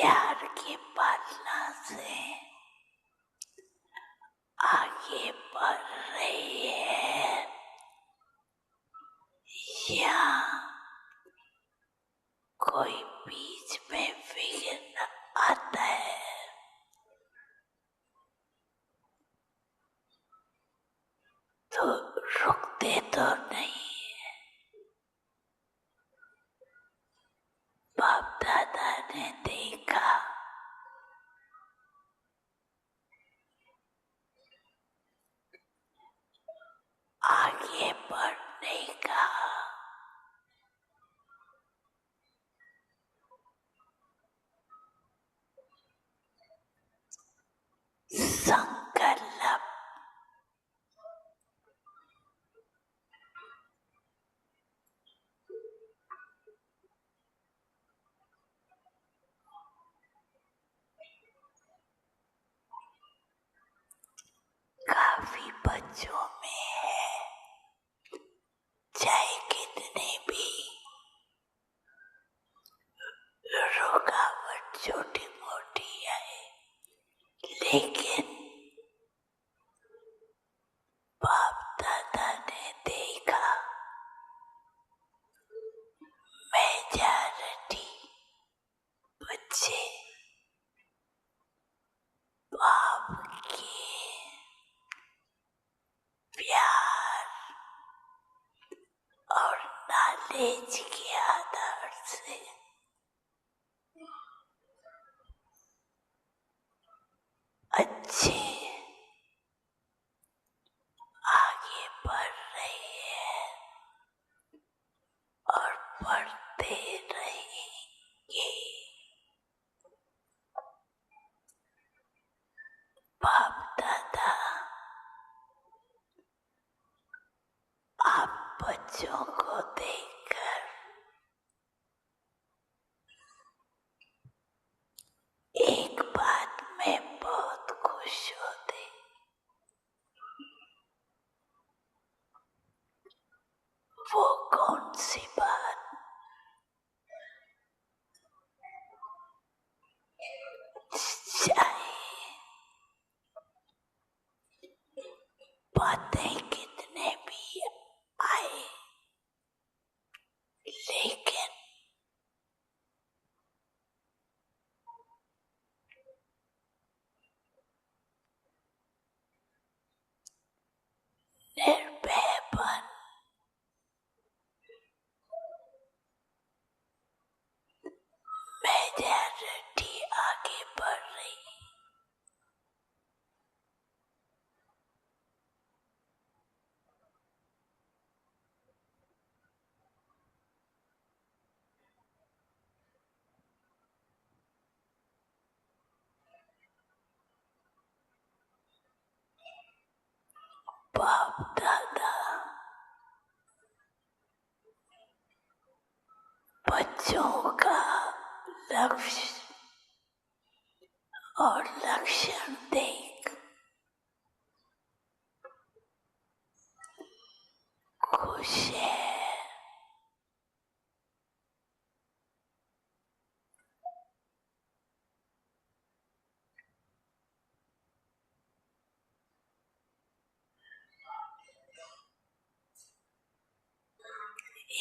प्यार की पालना से आगे बढ़ रही है या कोई बीच में विघ्न आता है तो रुकते तो नहीं है। बाप दादा ने देखा आगे बढ़ने का संकल्प काफी बच्चों में है, चाहे कितने भी रुकावट छोटी मोटी आए, लेकिन बाप दादा ने देखा मेजॉरिटी बच्चे बाप के प्यार और नॉलेज के आधार से अच्छे आगे बढ़ रहे हैं और बढ़ते रहेंगे। बाप दादा आप बच्चों को देखकर एक बात में बहुत खुश होते, वो कौन सी बात? चाहे बातें कितने भी आए, लेकिन निर्भयपन मेजॉरिटी आगे बढ़ रही। बाप दादा बच्चों का लक्ष्य और लक्षण देख खुश है।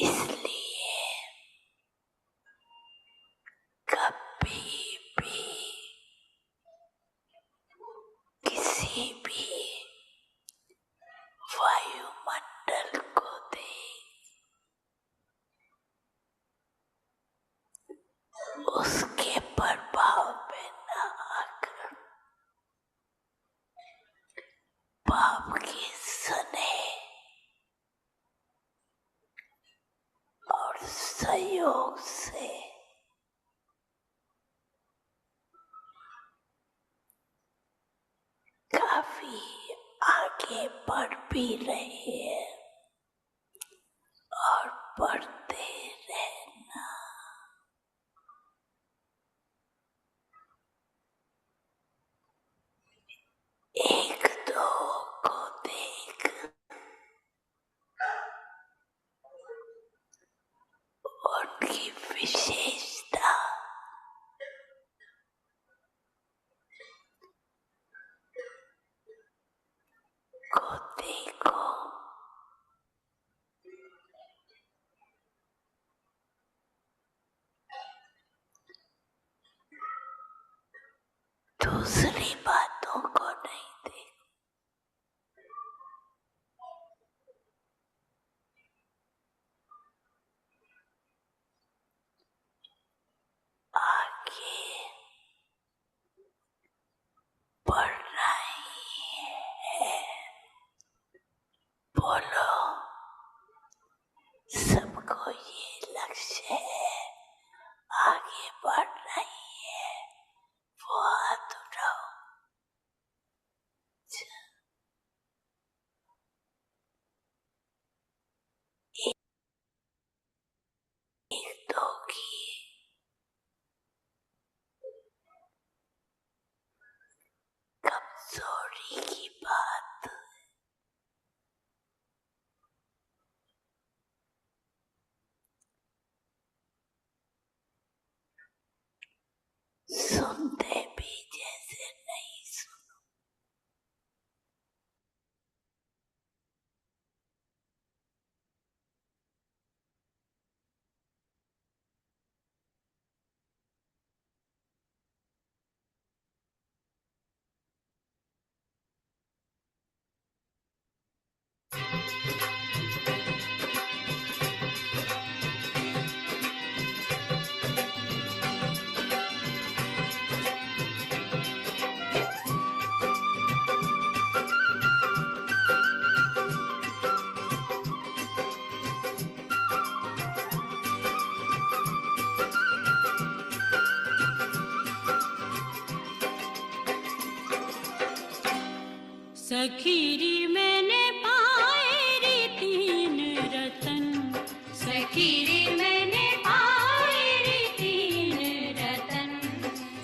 इसलिए कभी भी किसी भी वायुमंडल को देख उसके प्रभाव में न आकर बाप के स्नेह और सहयोग से काफी आगे बढ़ भी रहे हैं और बढ़ते रहना। एक दो को देख उनकी विशेषता सुनते भी जैसे नहीं सुनो। सखीरी मैंने पाए रे तीन रतन, सखीरी मैंने पाए रे तीन रतन,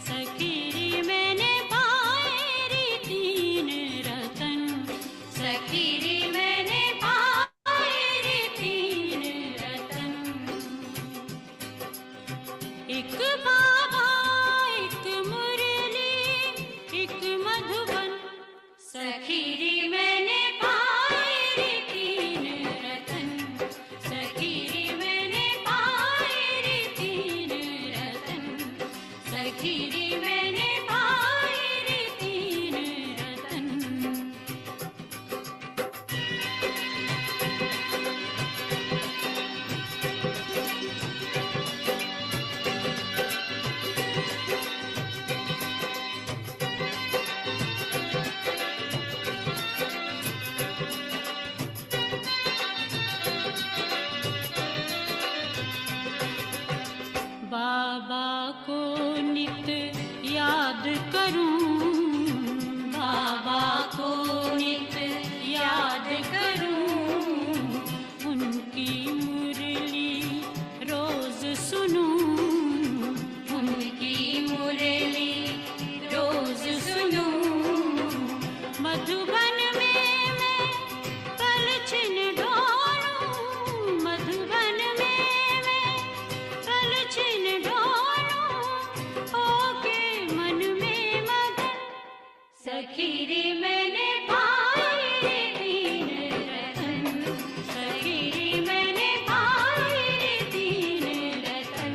सखीरी मैंने पाए रे तीन रतन, सखीरी मैंने पाए रे तीन रतन। एक बाबा, एक मुरली, एक मधुबन, सखीरी मैंने पाए रे तीन रतन, सखीरी मैंने पाए रे तीन रतन, सखीरी मैंने पाए रे तीन रतन। बाबा को नित याद करूं, बाबा को नित याद करूं, उनकी मुरली रोज सुनूं, उनकी मुरली रोज सुनूं। मधुबन में मैं पलछिन ढोलूं, मधुबन में मैं पलछिन ढोलूं, होके मन में मगन, सखीरी मैंने पाए रे तीन रतन, सखीरी मैंने पाए रे तीन रतन,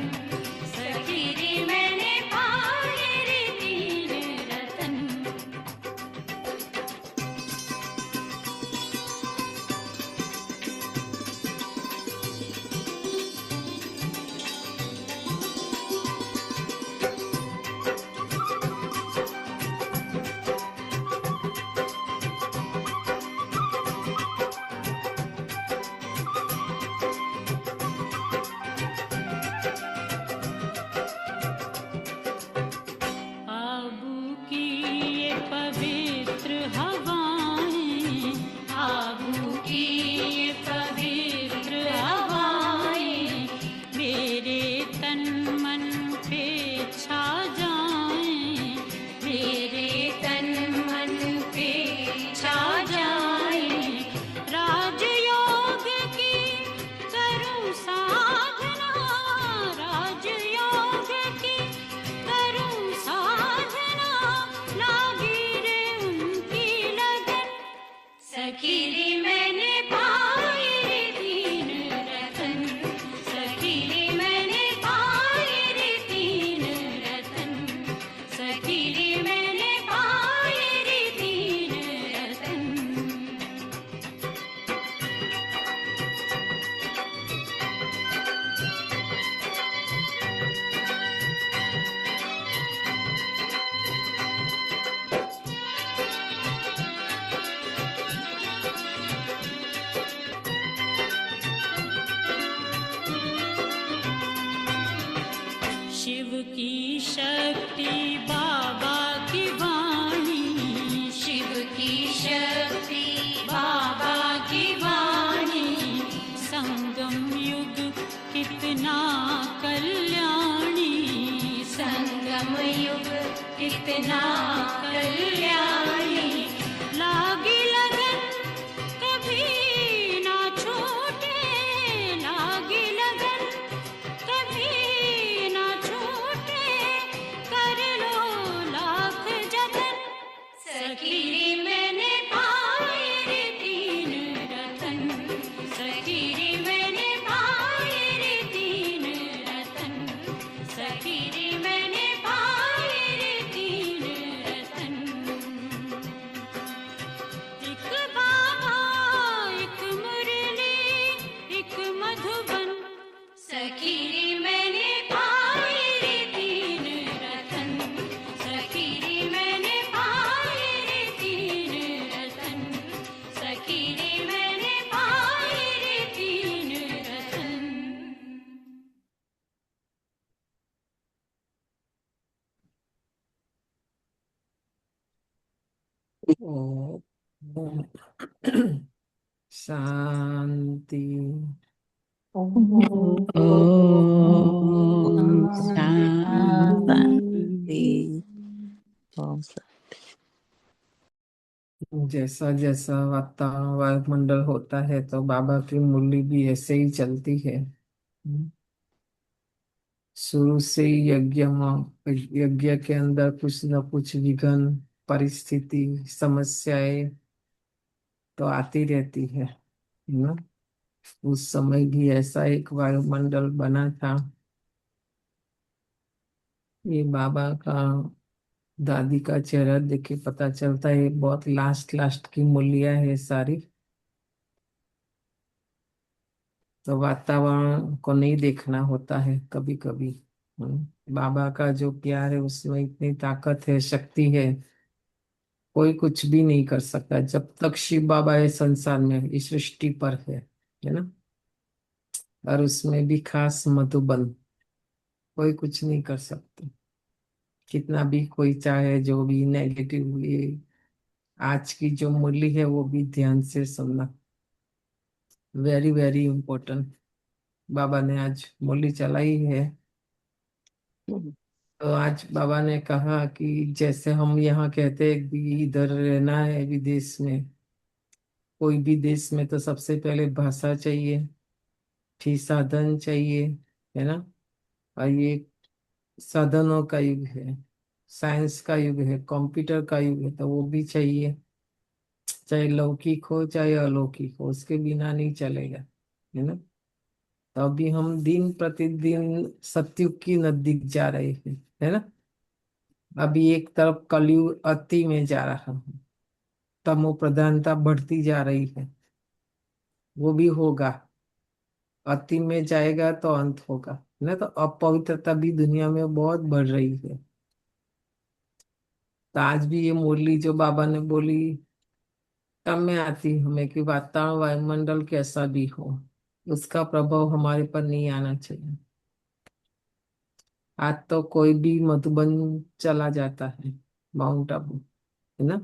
सखीरी मैंने पाए रे तीन रतन। आबू की ये पवित्र हवाएं, आबू की ये पवित्र हवाएं, मेरे तन मन पे छा जाएं, मेरे तन मन पे छा जाएं। राजयोग की करूं साधना, राजयोग की करूं साधना, लागी रे उनकी लगन, सखीरी मैंने पाए रे तीन रतन, सखीरी मैंने पाए रे तीन रतन, सखीरी मैंने पाए रे तीन रतन। शिव की शक्ति बाबा की वाणी, शिव की शक्ति बाबा की वाणी, संगम युग कितना कल्याणी, संगम युग कितना कल्याणी। लागी लगन कभी ना छूटे, लागी लगन कभी ना छूटे, कर लो सखी रे मैंने पाए रे तीन रतन। एक बाबा, एक मुरली, एक मधुबन। सखी रे मैंने पाए रे तीन रतन। सखी रे मैंने पाए रे तीन रतन। सखी रे मैंने पाए रे तीन रतन। ओम शांति। ओम ओम शांति। ओम जैसा जैसा वातावरण वायुमंडल होता है तो बाबा की मुरली भी ऐसे ही चलती है। शुरू से ही यज्ञ के अंदर कुछ न कुछ विघ्न, परिस्थिति, समस्याएं तो आती रहती है ना। उस समय भी ऐसा एक वायुमंडल बना था। ये बाबा का, दादी का चेहरा देख के पता चलता है बहुत लास्ट लास्ट की मूल्य है सारी। तो वातावरण को नहीं देखना होता है कभी कभी। बाबा का जो प्यार है उसमें इतनी ताकत है, शक्ति है, कोई कुछ भी नहीं कर सकता जब तक शिव बाबा है संसार में, इस सृष्टि पर है ना। और उसमें भी खास मधुबन, कोई कुछ नहीं कर सकते। कितना भी कोई चाहे जो भी नेगेटिव, ये आज की जो मूल्य है वो भी ध्यान से सुनना, वेरी वेरी इम्पोर्टेंट। बाबा ने आज मूल्य चलाई है। तो आज बाबा ने कहा कि जैसे हम यहाँ कहते हैं कि इधर रहना है विदेश में, कोई भी देश में तो सबसे पहले भाषा चाहिए, फिर साधन चाहिए, है ना। और ये साधनों का युग है, साइंस का युग है, कंप्यूटर का युग है, तो वो भी चाहिए। चाहे लौकिक हो चाहे अलौकिक हो, उसके बिना नहीं चलेगा, है ना। तो अभी हम दिन प्रतिदिन सतयुग की नजदीक जा रहे हैं, है ना। अभी एक तरफ कलयुग अति में जा रहा है, तमो प्रधानता बढ़ती जा रही है, वो भी होगा। अति में जाएगा तो अंत होगा, है ना। तो अपवित्रता भी दुनिया में बहुत बढ़ रही है। तो आज भी ये मुरली जो बाबा ने बोली तब में आती हमें कि वातावरण वायुमंडल कैसा भी हो, उसका प्रभाव हमारे पर नहीं आना चाहिए। आज तो कोई भी मधुबन चला जाता है, माउंट आबू, है ना।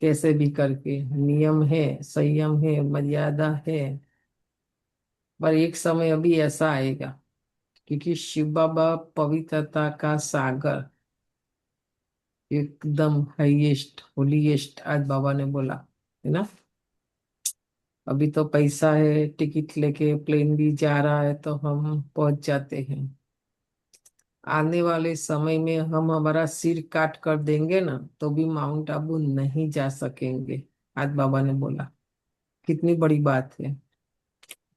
कैसे भी करके, नियम है, संयम है, मर्यादा है। पर एक समय अभी ऐसा आएगा, क्योंकि शिव बाबा पवित्रता का सागर, एकदम हाईएस्ट होलीएस्ट, आज बाबा ने बोला, है ना। अभी तो पैसा है, टिकट लेके प्लेन भी जा रहा है तो हम पहुंच जाते हैं। आने वाले समय में हम हमारा सिर काट कर देंगे ना तो भी माउंट आबू नहीं जा सकेंगे, आज बाबा ने बोला। कितनी बड़ी बात है।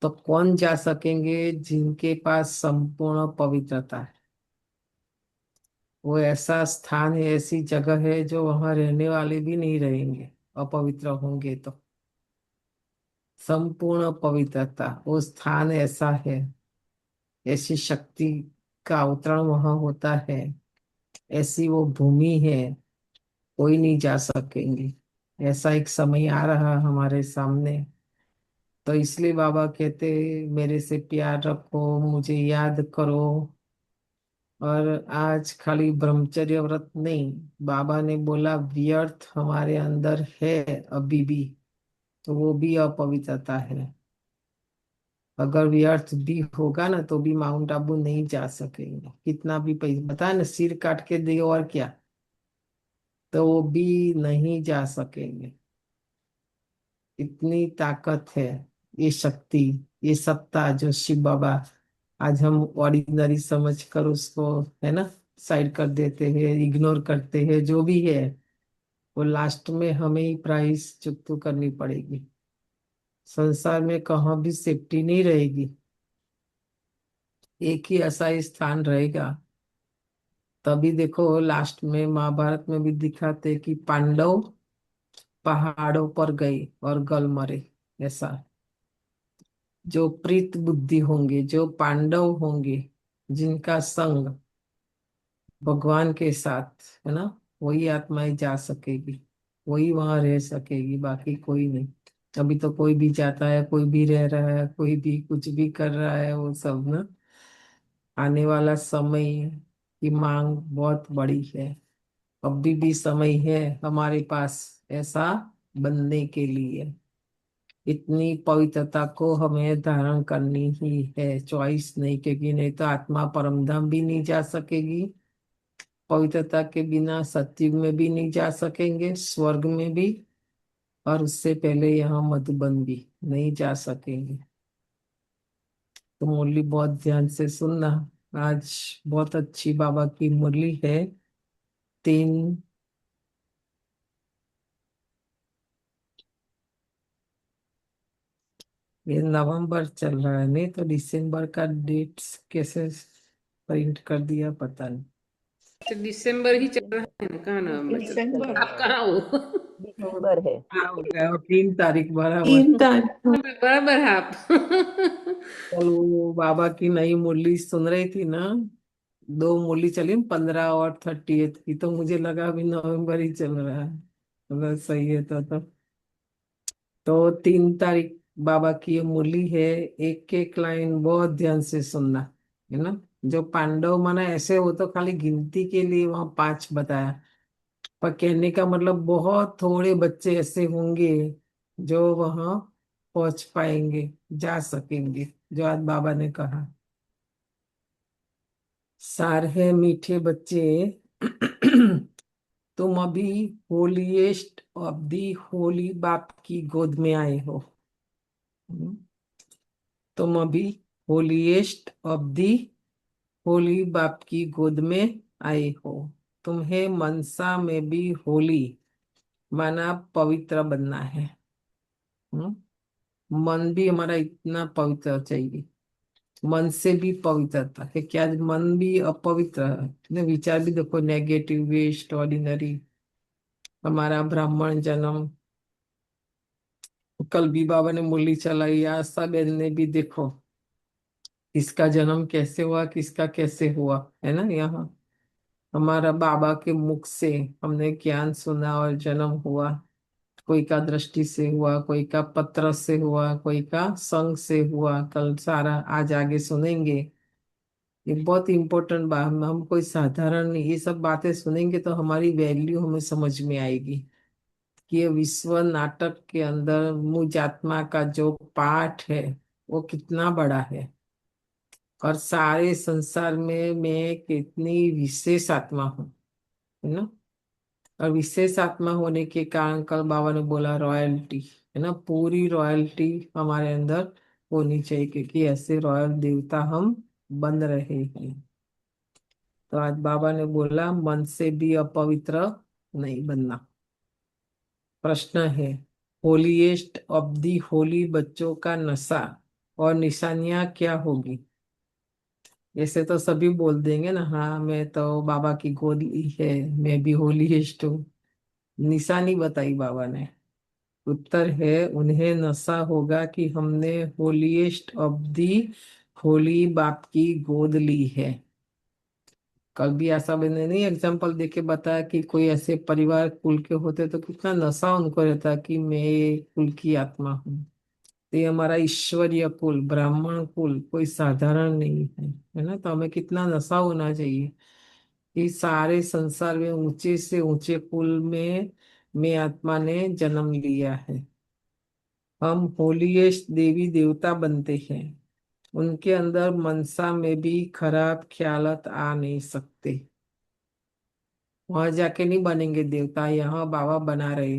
तो कौन जा सकेंगे? जिनके पास संपूर्ण पवित्रता है। वो ऐसा स्थान है, ऐसी जगह है जो वहां रहने वाले भी नहीं रहेंगे अपवित्र होंगे तो। संपूर्ण पवित्रता, वो स्थान ऐसा है, ऐसी शक्ति का अवतरण वहां होता है, ऐसी वो भूमि है, कोई नहीं जा सकेंगे। ऐसा एक समय आ रहा हमारे सामने। तो इसलिए बाबा कहते मेरे से प्यार रखो, मुझे याद करो। और आज खाली ब्रह्मचर्य व्रत नहीं, बाबा ने बोला व्यर्थ हमारे अंदर है अभी भी, तो वो भी अपवित्रता है। अगर व्यर्थ भी होगा ना तो भी माउंट आबू नहीं जा सकेंगे, कितना भी पैसा बता ना, सिर काट के दे और क्या, तो वो भी नहीं जा सकेंगे। इतनी ताकत है, ये शक्ति, ये सत्ता जो शिव बाबा, आज हम ऑर्डिनरी समझ कर उसको, है ना, साइड कर देते हैं, इग्नोर करते हैं। जो भी है वो लास्ट में हमें ही प्राइस चुकता करनी पड़ेगी। संसार में कहाँ भी सेफ्टी नहीं रहेगी। एक ही अस्थायी स्थान रहेगा। तभी देखो लास्ट में महाभारत में भी दिखाते कि पांडव पहाड़ों पर गए और गल मरे। ऐसा जो प्रीत बुद्धि होंगे, जो पांडव होंगे, जिनका संग भगवान के साथ है ना, वही आत्माएं जा सकेगी, वही वहां रह सकेगी, बाकी कोई नहीं। अभी तो कोई भी जाता है, कोई भी रह रहा है, कोई भी कुछ भी कर रहा है, वो सब ना आने वाला समय की मांग बहुत बड़ी है। अभी भी समय है हमारे पास ऐसा बनने के लिए। इतनी पवित्रता को हमें धारण करनी ही है, चॉइस नहीं, क्योंकि नहीं तो आत्मा परमधाम भी नहीं जा सकेगी। पवित्रता के बिना सत्युग में भी नहीं जा सकेंगे, स्वर्ग में भी, और उससे पहले यहाँ मधुबन भी नहीं जा सकेंगे। तो मुरली बहुत ध्यान से सुनना। आज बहुत अच्छी बाबा की मुरली है। तीन, ये नवंबर चल रहा है, नहीं तो दिसंबर का डेट्स कैसे प्रिंट कर दिया पता नहीं। तो दिसंबर ही चल रहा है ना, कहाँ नवंबर चल दिसंबर रहा चल है? रहा आप है, कहाँ हो? दिसंबर है। हाँ हो गया, और 3 तारीख बराबर। 3 तारीख को। बराबर है आप। कल वो बाबा की नई मुरली सुन रही थी ना, 2 मुरली चली, 15 और 30 की, तो मुझे लगा अभी नवंबर ही चल रहा है। अगर सही है तो 3 तारीख बाबा की ये मुरली है। एक एक लाइन बहुत ध्यान से सुनना, है ना। जो पांडव माना ऐसे हो तो खाली गिनती के लिए वहां 5 बताया, पर कहने का मतलब बहुत थोड़े बच्चे ऐसे होंगे जो वहां पहुंच पाएंगे, जा सकेंगे, जो आज बाबा ने कहा। सारे मीठे बच्चे, तुम अभी होलीएस्ट ऑफ दी होली बाप की गोद में आए हो। हम्म, तुम अभी होलीएस्ट ऑफ दी होली बाप की गोद में आए हो। तुम्हें मनसा में भी होली माना पवित्र बनना है। हम्म, मन भी हमारा इतना पवित्र चाहिए, मन से भी पवित्रता है। क्या आज मन भी अपवित्र है ने, विचार भी देखो नेगेटिव, वेस्ट, ऑर्डिनरी। हमारा ब्राह्मण जन्म, कल भी बाबा ने मुरली चलाई, आशा बहन ने भी देखो किसका जन्म कैसे हुआ, किसका कैसे हुआ, है ना। यहाँ हमारा बाबा के मुख से हमने ज्ञान सुना और जन्म हुआ। कोई का दृष्टि से हुआ, कोई का पत्र से हुआ, कोई का संग से हुआ। कल सारा आज आगे सुनेंगे। ये बहुत इंपॉर्टेंट बात, हम कोई साधारण नहीं, ये सब बातें सुनेंगे तो हमारी वैल्यू हमें समझ में आएगी कि ये विश्व नाटक के अंदर मुझ आत्मा का जो पाठ है वो कितना बड़ा है, और सारे संसार में मैं कितनी विशेष आत्मा हूँ, है ना। और विशेष आत्मा होने के कारण कल बाबा ने बोला रॉयल्टी, है ना, पूरी रॉयल्टी हमारे अंदर होनी चाहिए, क्योंकि ऐसे रॉयल देवता हम बन रहे हैं। तो आज बाबा ने बोला मन से भी अपवित्र नहीं बनना। प्रश्न है, होलीएस्ट ऑफ दी होली बच्चों का नशा और निशानियां क्या होगी। ऐसे तो सभी बोल देंगे ना, हाँ मैं तो बाबा की गोद ली है, मैं भी होलीएस्ट हूँ। निशानी बताई बाबा ने। उत्तर है, उन्हें नशा होगा कि हमने होलीएस्ट ऑफ दी होली बाप की गोद ली है। कल भी ऐसा मैंने नहीं एग्जाम्पल देके बताया कि कोई ऐसे परिवार कुल के होते तो कितना नशा उनको रहता कि मैं ये कुल की आत्मा हूँ। तो ये हमारा ईश्वरीय कुल, ब्राह्मण कुल कोई साधारण नहीं है ना। तो हमें कितना नशा होना चाहिए कि सारे संसार में ऊंचे से ऊंचे कुल में मैं आत्मा ने जन्म लिया है। हम होलीएस्ट देवी देवता बनते हैं, उनके अंदर मनसा में भी खराब ख्यालत आ नहीं सकते। वहां जाके नहीं बनेंगे देवता, यहाँ बाबा बना रहे,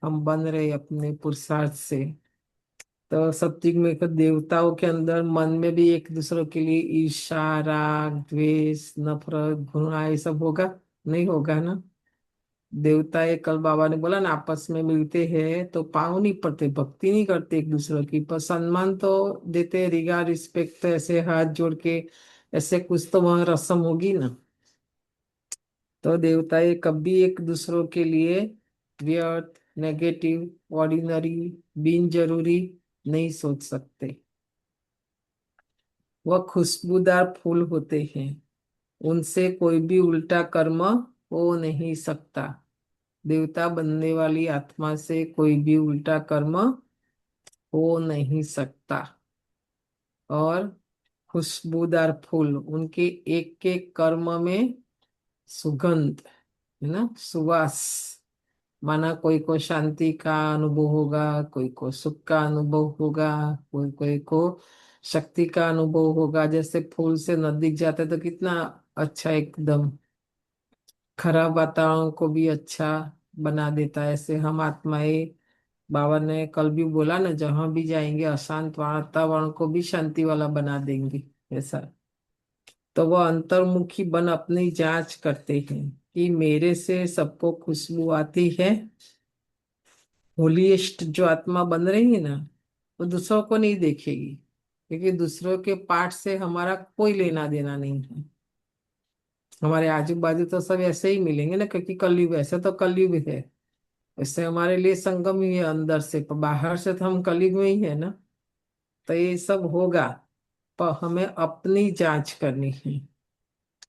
हम बन रहे अपने पुरुषार्थ से। तो सत्युग में तो देवताओं के अंदर मन में भी एक दूसरे के लिए ईर्ष्या, राग, द्वेष, नफरत, घृणा, ये सब होगा नहीं, होगा ना। देवता ये कल बाबा ने बोला ना, आपस में मिलते हैं तो पाँव नहीं पड़ते, भक्ति नहीं करते एक दूसरे की, पर सम्मान तो देते, रिगा रिस्पेक्ट, तो ऐसे हाथ जोड़ के ऐसे कुछ तो वहां रस्म होगी ना। तो देवता ये कभी एक दूसरों के लिए व्यर्थ, नेगेटिव, ऑर्डिनरी, बिन जरूरी नहीं सोच सकते। वह खुशबूदार फूल होते हैं, उनसे कोई भी उल्टा कर्म हो नहीं सकता। देवता बनने वाली आत्मा से कोई भी उल्टा कर्म हो नहीं सकता। और खुशबूदार फूल, उनके एक एक कर्म में सुगंध, है ना, सुवास। माना कोई को शांति का अनुभव होगा, कोई को सुख का अनुभव होगा, कोई कोई को शक्ति का अनुभव होगा। जैसे फूल से नजदीक जाते तो कितना अच्छा, एकदम खराब वातावरण को भी अच्छा बना देता है। ऐसे हम आत्माएं, बाबा ने कल भी बोला ना, जहां भी जाएंगे अशांत वातावरण को भी शांति वाला बना देंगे। ऐसा तो वह अंतर्मुखी बन अपनी जांच करते हैं कि मेरे से सबको खुशबू आती है। होलीस्ट जो आत्मा बन रही है ना, वो दूसरों को नहीं देखेगी, क्योंकि दूसरों के पाठ से हमारा कोई लेना देना नहीं है। हमारे आजू बाजू तो सब ऐसे ही मिलेंगे ना, क्योंकि कलयुग, ऐसे तो कलयुग है। इससे हमारे लिए संगम ही है अंदर से, पर बाहर से तो हम कलयुग में ही है ना। तो ये सब होगा, पर हमें अपनी जांच करनी है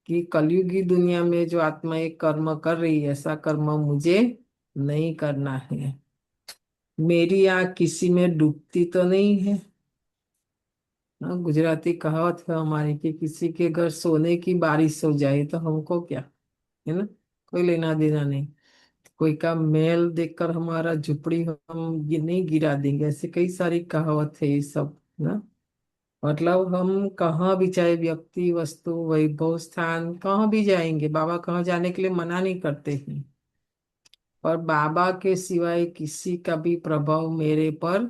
कि कलयुगी दुनिया में जो आत्मा एक कर्म कर रही है, ऐसा कर्म मुझे नहीं करना है। मेरी आंख किसी में डूबती तो नहीं है। हाँ, गुजराती कहावत है हमारी कि किसी के घर सोने की बारिश हो जाए तो हमको क्या, है ना, कोई लेना देना नहीं। कोई का मेल देखकर हमारा झुपड़ी हम ये नहीं गिरा देंगे। ऐसे कई सारी कहावत है ये सब ना। मतलब हम कहाँ भी, चाहे व्यक्ति, वस्तु, वैभव, स्थान, कहाँ भी जाएंगे, बाबा कहाँ जाने के लिए मना नहीं करते हैं। पर बाबा के सिवाय किसी का भी प्रभाव मेरे पर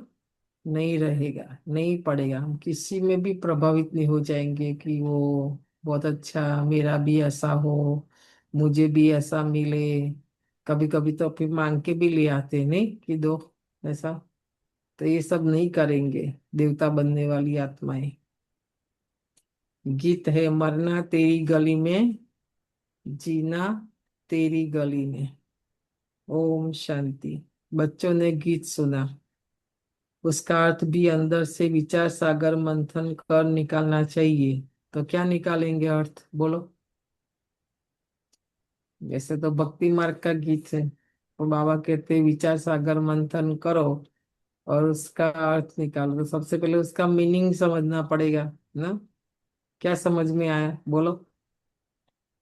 नहीं रहेगा, नहीं पड़ेगा। हम किसी में भी प्रभावित नहीं हो जाएंगे कि वो बहुत अच्छा, मेरा भी ऐसा हो, मुझे भी ऐसा मिले। कभी कभी तो फिर मांग के भी ले आते हैं, नहीं कि दो, ऐसा। तो ये सब नहीं करेंगे देवता बनने वाली आत्माएं। गीत है, मरना तेरी गली में, जीना तेरी गली में। ओम शांति। बच्चों ने गीत सुना, उसका अर्थ भी अंदर से विचार सागर मंथन कर निकालना चाहिए। तो क्या निकालेंगे अर्थ, बोलो। वैसे तो भक्ति मार्ग का गीत है, तो बाबा कहते हैं विचार सागर मंथन करो और उसका अर्थ निकालो। तो सबसे पहले उसका मीनिंग समझना पड़ेगा ना। क्या समझ में आया, बोलो।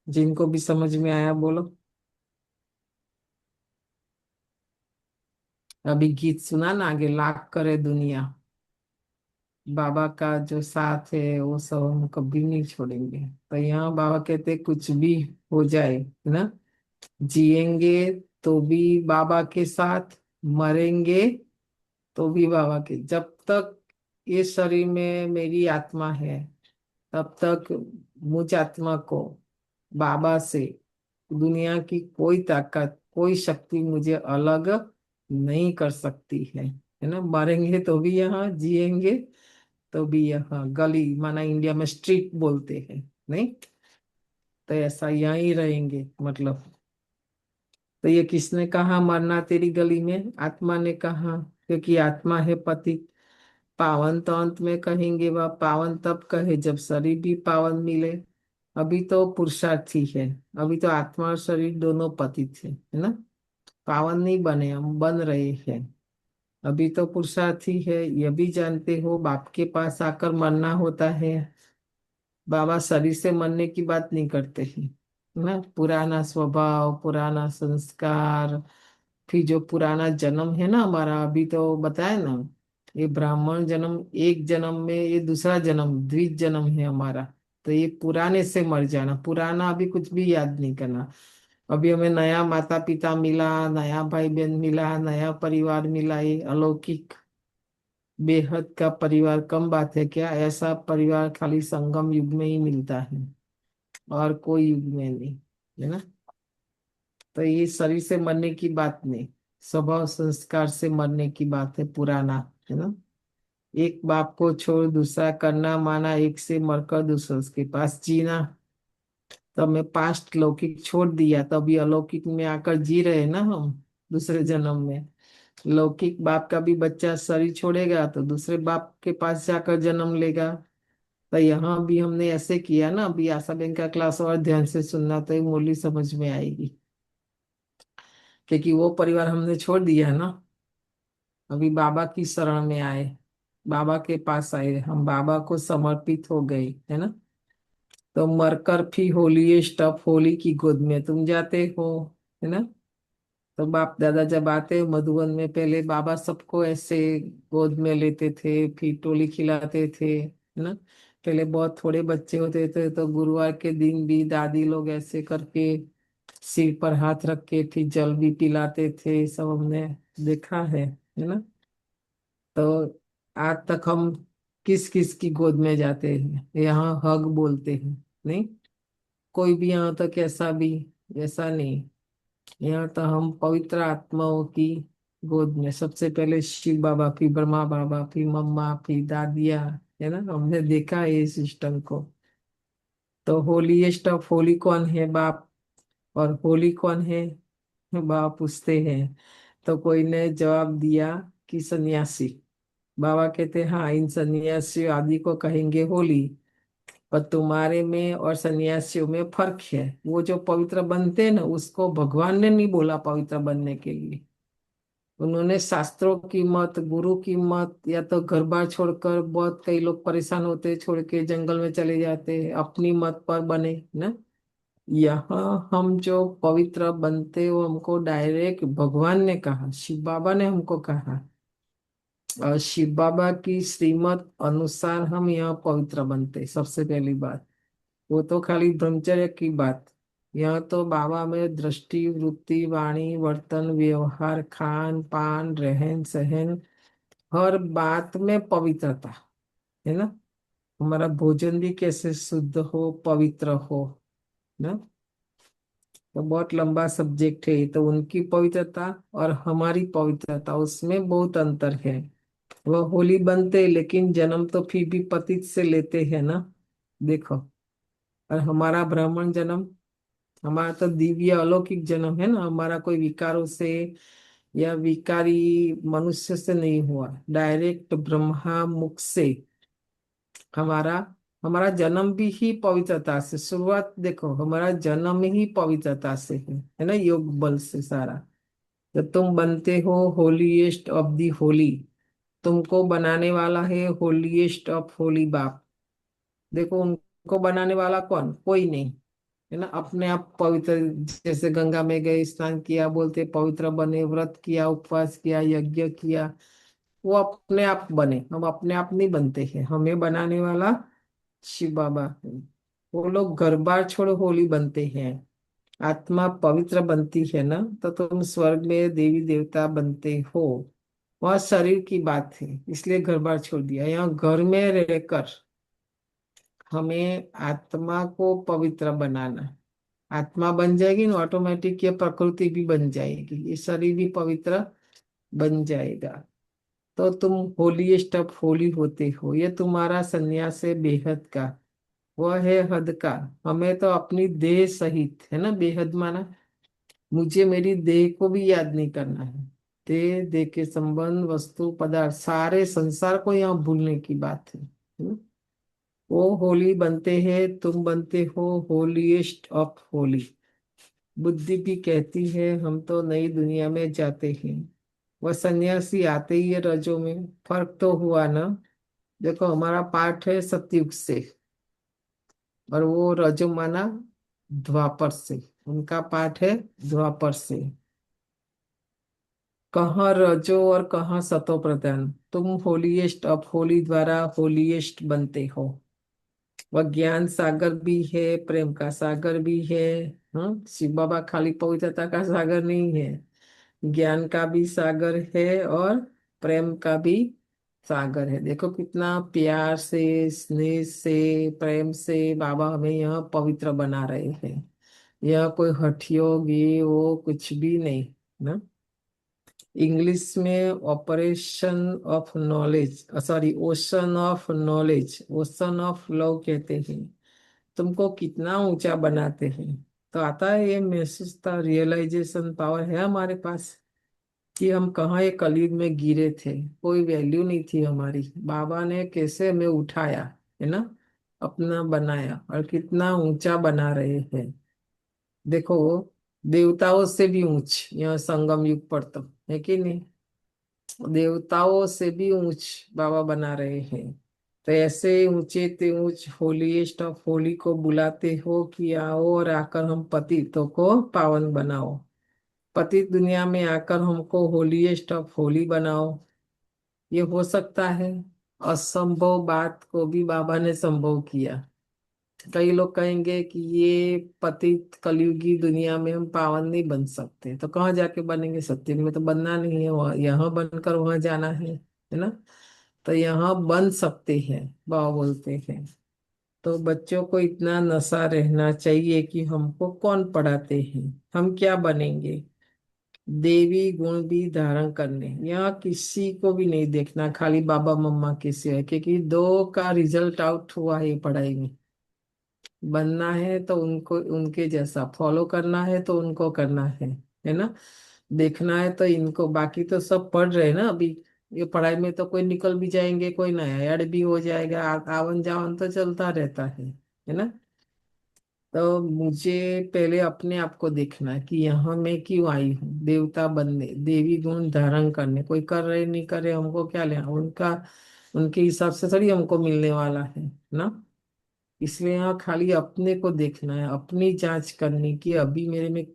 जिनको भी समझ में आया बोलो। अभी गीत सुना ना, आगे लाख करे दुनिया, बाबा का जो साथ है वो सब हम कभी नहीं छोड़ेंगे। तो यहाँ बाबा कहते कुछ भी हो जाए ना, जिएंगे तो भी बाबा के साथ, मरेंगे तो भी बाबा के। जब तक ये शरीर में मेरी आत्मा है, तब तक मुझ आत्मा को बाबा से दुनिया की कोई ताकत, कोई शक्ति मुझे अलग नहीं कर सकती है ना। मरेंगे तो भी यहाँ, जिएंगे तो भी यहाँ। गली माना इंडिया में स्ट्रीट बोलते हैं, नहीं, तो ऐसा यहाँ ही रहेंगे मतलब। तो ये किसने कहा मरना तेरी गली में, आत्मा ने कहा, क्योंकि आत्मा है पति। पावन तो अंत में कहेंगे, वह पावन तब कहे जब शरीर भी पावन मिले। अभी तो पुरुषार्थी है, अभी तो आत्मा और शरीर दोनों पतित है ना। पावन नहीं बने, हम बन रहे हैं। अभी तो पुरुषार्थी है, ये भी जानते हो बाप के पास आकर मरना होता है। बाबा शरीर से मरने की बात नहीं करते हैं ना। पुराना स्वभाव, पुराना संस्कार, फिर जो पुराना जन्म है ना हमारा, अभी तो बताया ना, ये ब्राह्मण जन्म एक जन्म में, ये दूसरा जन्म द्विज जन्म है हमारा। तो ये पुराने से मर जाना, पुराना अभी कुछ भी याद नहीं करना। अभी हमें नया माता पिता मिला, नया भाई बहन मिला, नया परिवार मिला। ये अलौकिक बेहद का परिवार कम बात है क्या? ऐसा परिवार खाली संगम युग में ही मिलता है, और कोई युग में नहीं, है ना। तो ये शरीर से मरने की बात नहीं, स्वभाव संस्कार से मरने की बात है, पुराना, है ना। एक बाप को छोड़ दूसरा करना माना, एक से मरकर दूसरे के पास जीना। तब मैं पास्ट लौकिक छोड़ दिया, तभी अलौकिक में आकर जी रहे ना हम दूसरे जन्म में। लौकिक बाप का भी बच्चा शरीर छोड़ेगा तो दूसरे बाप के पास जाकर जन्म लेगा। तो यहाँ भी हमने ऐसे किया ना। अभी आशा बहन का क्लास और ध्यान से सुनना तो ये मुरली समझ में आएगी, क्योंकि वो परिवार हमने छोड़ दिया है ना। अभी बाबा की शरण में आए, बाबा के पास आए, हम बाबा को समर्पित हो गए, है ना। तो मरकर भी होली स्टफ होली की गोद में तुम जाते हो, है ना। तो बाप दादा जब आते मधुबन में, पहले बाबा सबको ऐसे गोद में लेते थे, फिर टोली खिलाते थे, है ना। पहले बहुत थोड़े बच्चे होते थे तो गुरुवार के दिन भी दादी लोग ऐसे करके सिर पर हाथ रख के फिर जल भी पिलाते थे, सब हमने देखा है ना। तो आज तक हम किस किस की गोद में जाते हैं, यहाँ हग बोलते हैं, नहीं। कोई भी यहाँ तक ऐसा भी, ऐसा नहीं। यहाँ तो हम पवित्र आत्माओं की गोद में, सबसे पहले शिव बाबा, फिर ब्रह्मा बाबा, फिर मम्मा, फिर दादिया, है ना। हमने देखा है इस सिस्टम को। तो होलीएस्ट ऑफ होली कौन है? बाप। और होली कौन है? बाबा पूछते हैं। तो कोई ने जवाब दिया कि सन्यासी। बाबा कहते हैं हाँ, इन सन्यासी आदि को कहेंगे होली, पर तुम्हारे में और सन्यासियों में फर्क है। वो जो पवित्र बनते हैं ना, उसको भगवान ने नहीं बोला पवित्र बनने के लिए। उन्होंने शास्त्रों की मत, गुरु की मत, या तो घर बार छोड़कर, बहुत कई लोग परेशान होते छोड़ के जंगल में चले जाते, अपनी मत पर बने ना। यहाँ हम जो पवित्र बनते, वो हमको डायरेक्ट भगवान ने कहा, शिव बाबा ने हमको कहा। और शिव बाबा की श्रीमत अनुसार हम यहाँ पवित्र बनते। सबसे पहली बात, वो तो खाली ब्रह्मचर्य की बात। यहाँ तो बाबा में दृष्टि, वृत्ति, वाणी, वर्तन, व्यवहार, खान पान, रहन सहन, हर बात में पवित्रता, है ना। हमारा भोजन भी कैसे शुद्ध हो, पवित्र हो ना। तो बहुत लंबा सब्जेक्ट है ये। तो उनकी पवित्रता और हमारी पवित्रता, उसमें बहुत अंतर है। वह होली बनते लेकिन जन्म तो फिर भी पतित से लेते हैं ना, देखो। और हमारा ब्राह्मण जन्म, हमारा तो दिव्य अलौकिक जन्म है ना। हमारा कोई विकारों से या विकारी मनुष्य से नहीं हुआ, डायरेक्ट ब्रह्मा मुख से। हमारा हमारा जन्म भी ही पवित्रता से, शुरुआत देखो, हमारा जन्म ही पवित्रता से है ना, योग बल से सारा। जब तुम बनते हो होलीएस्ट ऑफ दी होली, तुमको बनाने वाला है होलीएस्ट ऑफ होली बाप। देखो, उनको बनाने वाला कौन? कोई नहीं, है ना। अपने आप पवित्र, जैसे गंगा में गए, स्नान किया, बोलते पवित्र बने, व्रत किया, उपवास किया, यज्ञ किया, वो अपने आप बने। हम अपने आप नहीं बनते हैं, हमें बनाने वाला शिव बाबा है। वो लोग घर बार छोड़ होली बनते हैं। आत्मा पवित्र बनती है ना, तो तुम स्वर्ग में देवी देवता बनते हो। वह शरीर की बात है, इसलिए घर बार छोड़ दिया। यहाँ घर में रहकर हमें आत्मा को पवित्र बनाना। आत्मा बन जाएगी ना ऑटोमेटिक, ये प्रकृति भी बन जाएगी, ये शरीर भी पवित्र बन जाएगा। तो तुम होलीएस्ट ऑफ होली होते हो। ये तुम्हारा संन्यास है बेहद का, वह है हद का। हमें तो अपनी देह सहित, है ना, बेहद माना। मुझे मेरी देह को भी याद नहीं करना है। देह, देह के संबंध, वस्तु, पदार्थ, सारे संसार को यहाँ भूलने की बात है ना? वो होली बनते हैं, तुम बनते हो होलीएस्ट ऑफ होली। बुद्धि भी कहती है हम तो नई दुनिया में जाते हैं। वह सन्यासी आते ही है रजों में। फर्क तो हुआ ना। देखो, हमारा पाठ है सतयुग से, और वो रजो माना द्वापर से। उनका पाठ है द्वापर से। कहाँ रजो और कहाँ सतो प्रधान। तुम होलीएस्ट ऑफ होली द्वारा होलीएस्ट बनते हो। वह ज्ञान सागर भी है, प्रेम का सागर भी है। हाँ, शिव बाबा खाली पवित्रता का सागर नहीं है, ज्ञान का भी सागर है और प्रेम का भी सागर है। देखो कितना प्यार से, स्नेह से, प्रेम से बाबा हमें यहाँ पवित्र बना रहे हैं। यह कोई हठयोग ये वो कुछ भी नहीं ना। इंग्लिश में operation of knowledge, sorry, ocean of knowledge, ocean of love कहते हैं। तुमको कितना ऊंचा बनाते हैं। तो आता है ये महसूस था, रियलाइजेशन पावर है हमारे पास कि हम कहाँ ये कलयुग में गिरे थे, कोई वैल्यू नहीं थी हमारी। बाबा ने कैसे हमें उठाया, है ना, अपना बनाया, और कितना ऊंचा बना रहे हैं। देखो वो देवताओं से भी ऊंच, यह संगम युग पर तो है कि नहीं, देवताओं से भी ऊंच बाबा बना रहे हैं। तो ऐसे ऊंचे ते ऊंच होलीएस्ट ऑफ होली को बुलाते हो कि आओ और आकर हम पतितों को पावन बनाओ। पतित दुनिया में आकर हमको होलीएस्ट ऑफ होली बनाओ। ये हो सकता है। असंभव बात को भी बाबा ने संभव किया। कई लोग कहेंगे कि ये पतित कलयुगी दुनिया में हम पावन नहीं बन सकते, तो कहाँ जाके बनेंगे, सत्य में तो बनना नहीं है, वहाँ यहाँ बनकर वहां जाना है ना। तो यहाँ बन सकते हैं, बाबा बोलते हैं। तो बच्चों को इतना नशा रहना चाहिए कि हमको कौन पढ़ाते हैं, हम क्या बनेंगे। देवी गुण भी धारण करने, यहाँ किसी को भी नहीं देखना, खाली बाबा मम्मा के सिवाय, क्योंकि दो का रिजल्ट आउट हुआ है पढ़ाई में। बनना है तो उनको उनके जैसा, फॉलो करना है तो उनको करना है ना। देखना है तो इनको, बाकी तो सब पढ़ रहे हैं ना अभी। ये पढ़ाई में तो कोई निकल भी जाएंगे, कोई नया ऐड भी हो जाएगा, आवन जावन तो चलता रहता है ना। तो मुझे पहले अपने आप को देखना है कि यहाँ मैं क्यों आई हूँ, देवता बनने, देवी गुण धारण करने। कोई कर रहे नहीं करे, हमको क्या लेना उनका, उनके हिसाब से थोड़ी हमको मिलने वाला है ना। इसलिए यहाँ खाली अपने को देखना है, अपनी जांच करनी कि अभी मेरे में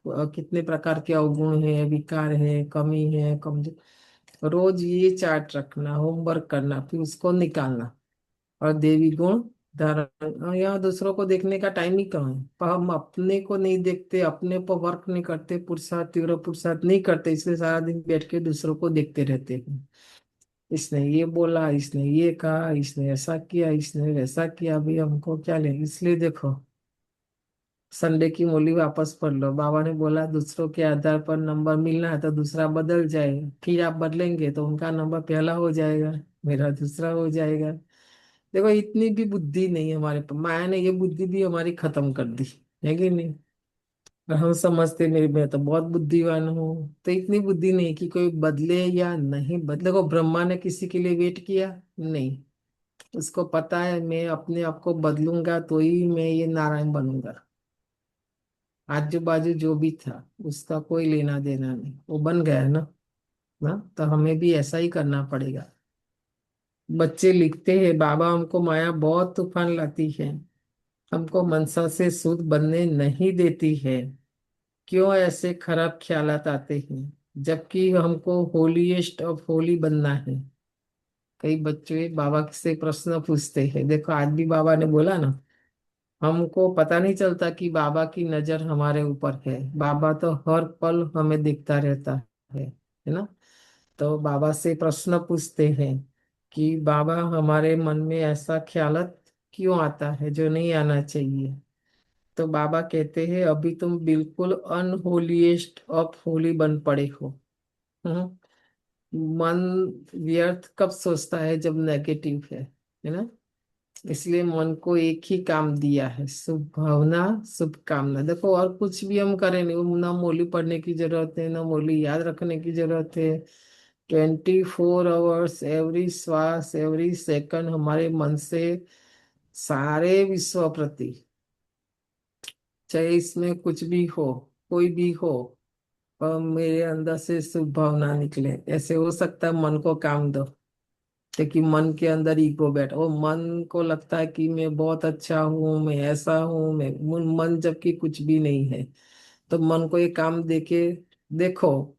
कितने प्रकार के अवगुण है, विकार है, कमी है, कमजोर। रोज ये चार्ट रखना, होमवर्क करना, फिर उसको निकालना। और देवी गुण धारण, यहाँ दूसरों को देखने का टाइम ही कहाँ है, पर हम अपने को नहीं देखते, अपने पर वर्क नहीं करते, पुरुषार्थ तीव्र पुरुषार्थ नहीं करते, इसलिए सारा दिन बैठ के दूसरों को देखते रहते हैं। इसने ये बोला, इसने ये कहा, इसने ऐसा किया, इसने वैसा किया, अभी हमको क्या ले। इसलिए देखो, संडे की मूली वापस पढ़ लो। बाबा ने बोला दूसरों के आधार पर नंबर मिलना है तो दूसरा बदल जाए, फिर आप बदलेंगे तो उनका नंबर पहला हो जाएगा, मेरा दूसरा हो जाएगा। देखो इतनी भी बुद्धि नहीं है हमारे पास, माया ने ये बुद्धि भी हमारी खत्म कर दी, है कि नहीं। और हम समझते मेरे मैं तो बहुत बुद्धिमान हूँ, तो इतनी बुद्धि नहीं कि कोई बदले या नहीं बदले। को ब्रह्मा ने किसी के लिए वेट किया नहीं, उसको पता है मैं अपने आप को बदलूंगा तो ही मैं ये नारायण बनूंगा। आजू बाजू जो भी था उसका कोई लेना देना नहीं, वो बन गया ना। तो हमें भी ऐसा ही करना पड़ेगा। बच्चे लिखते हैं, बाबा हमको माया बहुत तूफान लाती है, हमको मनसा से शुद्ध बनने नहीं देती है, क्यों ऐसे खराब ख्यालात आते हैं, जबकि हमको होलीएस्ट ऑफ होली बनना है। कई बच्चे बाबा से प्रश्न पूछते हैं, देखो आज भी बाबा ने बोला ना, हमको पता नहीं चलता कि बाबा की नजर हमारे ऊपर है, बाबा तो हर पल हमें दिखता रहता है ना। तो बाबा से प्रश्न पूछते हैं कि बाबा हमारे मन में ऐसा ख्यालत क्यों आता है जो नहीं आना चाहिए। तो बाबा कहते हैं अभी तुम बिल्कुल अनहोलीएस्ट ऑफ होली बन पड़े हो। हम्म। मन व्यर्थ कब सोचता है, जब नेगेटिव है ना। इसलिए मन को एक ही काम दिया है, शुभ भावना, शुभ कामना। देखो और कुछ भी हम करें नहीं, ना मौली पढ़ने की जरूरत है, ना मौली याद रखने की जरूरत है। 24 आवर्स, एवरी श्वास, एवरी सेकंड हमारे मन से सारे विश्व प्रति, चाहे इसमें कुछ भी हो, कोई भी हो, पर मेरे अंदर से शुभ भावना निकले। ऐसे हो सकता है मन को काम दो, कि मन के अंदर ईगो बैठा, वो मन को लगता है कि मैं बहुत अच्छा हूँ, मैं ऐसा हूँ, मैं मन जबकि कुछ भी नहीं है। तो मन को ये काम देके देखो,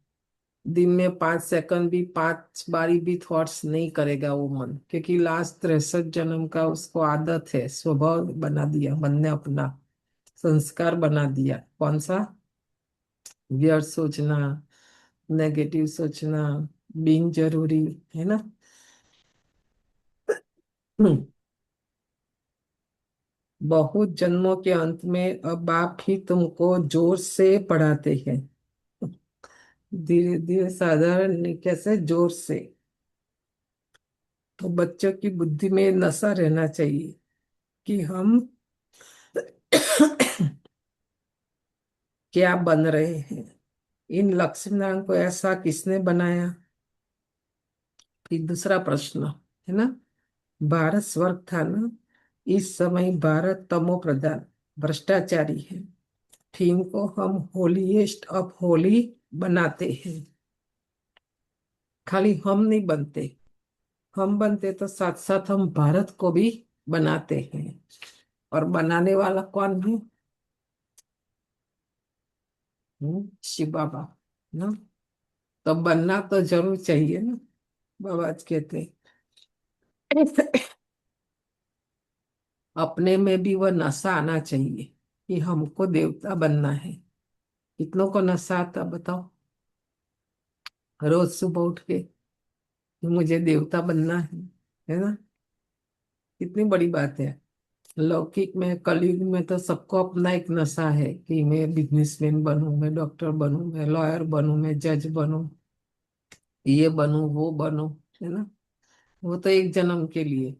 दिन में 5 सेकंड भी, 5 बारी भी थॉट्स नहीं करेगा वो मन, क्योंकि लास्ट 63 जन्म का उसको आदत है, स्वभाव बना दिया मन ने अपना, संस्कार बना दिया। कौन सा, व्यर्थ सोचना, नेगेटिव सोचना, बिन जरूरी, है ना। बहुत जन्मों के अंत में अब आप ही तुमको जोर से पढ़ाते हैं। धीरे धीरे, साधारण नहीं, कैसे, जोर से। तो बच्चों की बुद्धि में नशा रहना चाहिए कि हम क्या बन रहे हैं। इन लक्ष्मणाओं को ऐसा किसने बनाया। फिर दूसरा प्रश्न है ना, भारत स्वर्ग था ना, इस समय भारत तमो प्रधान भ्रष्टाचारी है। थीम को हम होलीएस्ट ऑफ होली बनाते हैं। खाली हम नहीं बनते, हम बनते तो साथ साथ हम भारत को भी बनाते हैं। और बनाने वाला कौन है। शिव बाबा ना। तो बनना तो जरूर चाहिए ना, बाबा आज कहते हैं। अपने में भी वह नशा आना चाहिए कि हमको देवता बनना है। कितनों को नशा आता बताओ, रोज सुबह उठ के कि मुझे देवता बनना है ना। कितनी बड़ी बात है। लौकिक में, कलयुग में तो सबको अपना एक नशा है कि मैं बिजनेसमैन बनूं, मैं डॉक्टर बनूं, मैं लॉयर बनूं, मैं जज बनूं, ये बनूं वो बनूं, है ना। वो तो एक जन्म के लिए।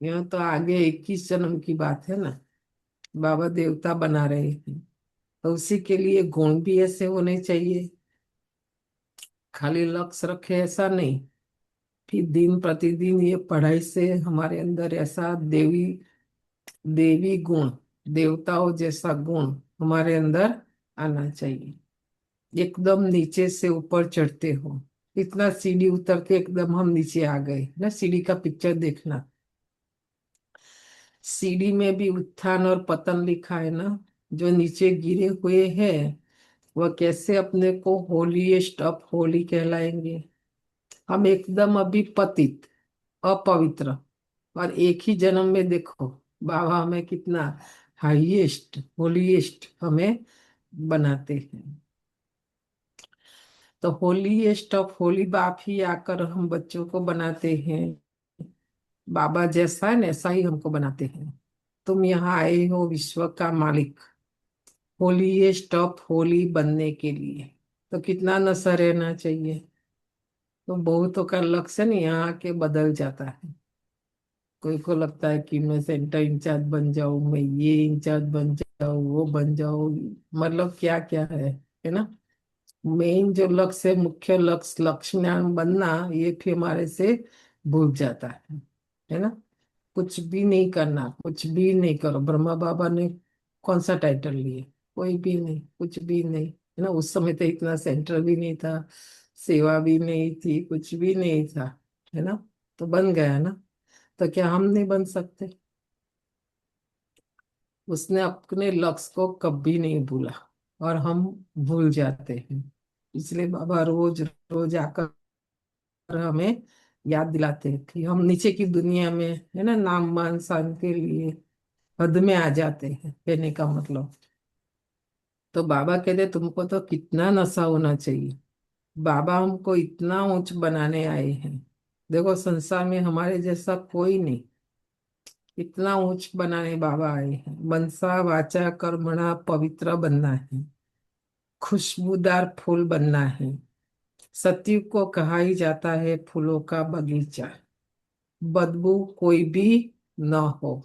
यहाँ तो आगे 21 जन्म की बात है ना। बाबा देवता बना रहे हैं, तो उसी के लिए गुण भी ऐसे होने चाहिए। खाली लक्ष्य रखे ऐसा नहीं। फिर दिन प्रतिदिन ये पढ़ाई से हमारे अंदर ऐसा देवी देवी गुण, देवताओं जैसा गुण हमारे अंदर आना चाहिए। एकदम नीचे से ऊपर चढ़ते हो, इतना सीढ़ी उतर के एकदम हम नीचे आ गए ना। सीढ़ी का पिक्चर देखना, सीढ़ी में भी उत्थान और पतन लिखा है ना। जो नीचे गिरे हुए हैं वह कैसे अपने को होलीएस्ट ऑफ होली कहलाएंगे। हम एकदम अभी पतित, अपवित्र, और एक ही जन्म में देखो बाबा हमें कितना हाईएस्ट होलीएस्ट हमें बनाते हैं। तो होलीएस्ट ऑफ होली बाप ही आकर हम बच्चों को बनाते हैं। बाबा जैसा है ना ऐसा ही हमको बनाते हैं। तुम यहाँ आए हो विश्व का मालिक होलीएस्ट ऑफ होली बनने के लिए। तो कितना नशा रहना चाहिए। तो बहुतों का लक्ष्य नहीं यहाँ आके बदल जाता है। कोई को लगता है कि मैं सेंटर इंचार्ज बन जाऊं, मैं ये इंचार्ज बन जाऊं, वो बन जाऊं, मतलब क्या क्या है ना। मेन जो लक्ष्य है, मुख्य लक्ष्य लक्ष्मण बनना, ये फिर हमारे से भूल जाता है ना। कुछ भी नहीं करना, कुछ भी नहीं करो। ब्रह्मा बाबा ने कौन सा टाइटल लिए, कोई भी नहीं, कुछ भी नहीं, है ना। उस समय तो इतना सेंटर भी नहीं था, सेवा भी नहीं थी, कुछ भी नहीं था, है ना। तो बन गया ना। तो क्या हम नहीं बन सकते। उसने अपने लक्ष्य को कभी नहीं भूला, और हम भूल जाते हैं। इसलिए बाबा रोज रोज आकर हमें याद दिलाते हैं कि हम नीचे की दुनिया में, है ना, नाम मान शान के लिए हद में आ जाते हैं, कहने का मतलब। तो बाबा कहते तुमको तो कितना नशा होना चाहिए। बाबा हमको इतना ऊंच बनाने आए हैं। देखो संसार में हमारे जैसा कोई नहीं, इतना ऊंच बनाने बाबा आए हैं। मनसा वाचा कर्मणा पवित्र बनना है, खुशबूदार फूल बनना है। सतयुग को कहा ही जाता है फूलों का बगीचा। बदबू कोई भी न हो।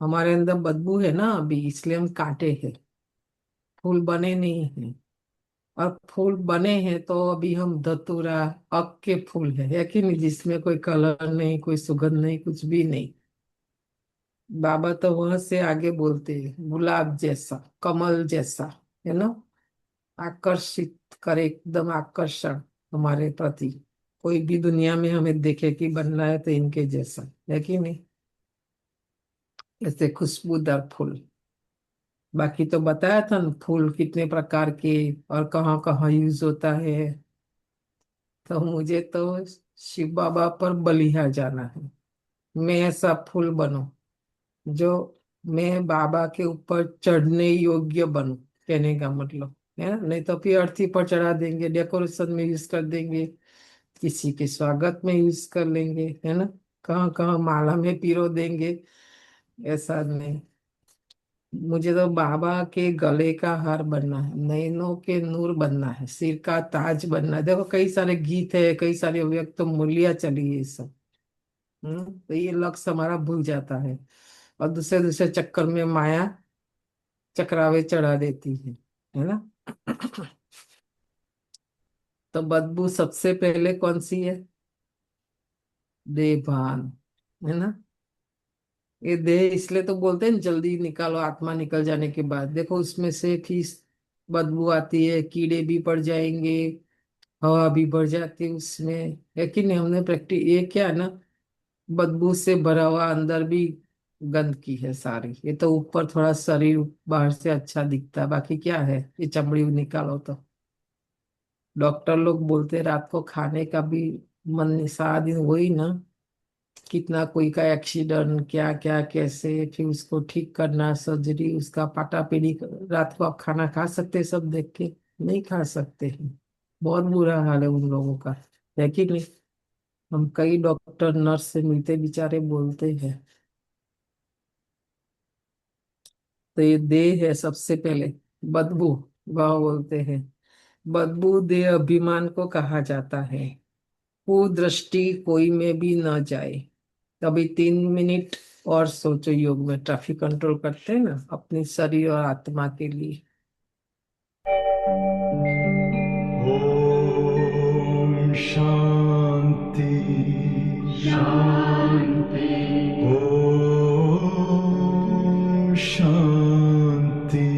हमारे अंदर बदबू है ना अभी, इसलिए हम काटे हैं, फूल बने नहीं हैं। और फूल बने हैं तो अभी हम धतूरा, अक के फूल है कि नहीं, जिसमें कोई कलर नहीं, कोई सुगंध नहीं, कुछ भी नहीं। बाबा तो वहां से आगे बोलते हैं गुलाब जैसा, कमल जैसा, है ना। आकर्षित करे, एकदम आकर्षण हमारे प्रति। कोई भी दुनिया में हमें देखे कि बनना है तो इनके जैसा, है कि नहीं। ऐसे खुशबूदार फूल। बाकी तो बताया था ना फूल कितने प्रकार के और कहाँ कहाँ यूज होता है। तो मुझे तो शिव बाबा पर बलिहार जाना है। मैं ऐसा फूल बनूं जो मैं बाबा के ऊपर चढ़ने योग्य बनूं, कहने का मतलब है ना। नहीं तो फिर अर्थी पर चढ़ा देंगे, डेकोरेशन में यूज कर देंगे, किसी के स्वागत में यूज कर लेंगे, है ना। कहाँ कहाँ माला में पिरो देंगे। ऐसा नहीं, मुझे तो बाबा के गले का हार बनना है, नैनों के नूर बनना है, सिर का ताज बनना है। देखो कई सारे गीत है, कई सारी अव्यक्त तो मूल्य चली है ये सब। तो ये लक्ष्य हमारा भूल जाता है, और दूसरे दूसरे चक्कर में माया चक्रावे चढ़ा देती है ना। तो बदबू सबसे पहले कौन सी है? देहभान, है ना। ये देह इसलिए तो बोलते हैं जल्दी निकालो, आत्मा निकल जाने के बाद देखो उसमें से फीस बदबू आती है, कीड़े भी पड़ जाएंगे, हवा भी बढ़ जाती है उसमें, है कि नहीं। हमने प्रैक्टिस ये क्या है ना, बदबू से भरा हुआ अंदर भी गंद की है सारी। ये तो ऊपर थोड़ा शरीर बाहर से अच्छा दिखता है, बाकी क्या है, ये चमड़ी निकालो तो। डॉक्टर लोग बोलते हैं रात को खाने का भी मन नहीं, सारा दिन वही ना, कितना कोई का एक्सीडेंट, क्या क्या कैसे, फिर उसको ठीक करना, सर्जरी, उसका पाटापीड़ी। रात को आप खाना खा सकते हैं सब देख के? नहीं खा सकते हैं। बहुत बुरा हाल है उन लोगों का, है कि नहीं। हम कई डॉक्टर नर्स से मिलते बेचारे बोलते हैं। तो ये देह है सबसे पहले, बदबू, वह बोलते हैं। बदबू देह अभिमान को कहा जाता है। कुदृष्टि कोई में भी न जाए। कभी 3 मिनट और सोचो, योग में ट्रैफिक कंट्रोल करते हैं ना अपने शरीर और आत्मा के लिए। ओम शांति शांति। ओम शांति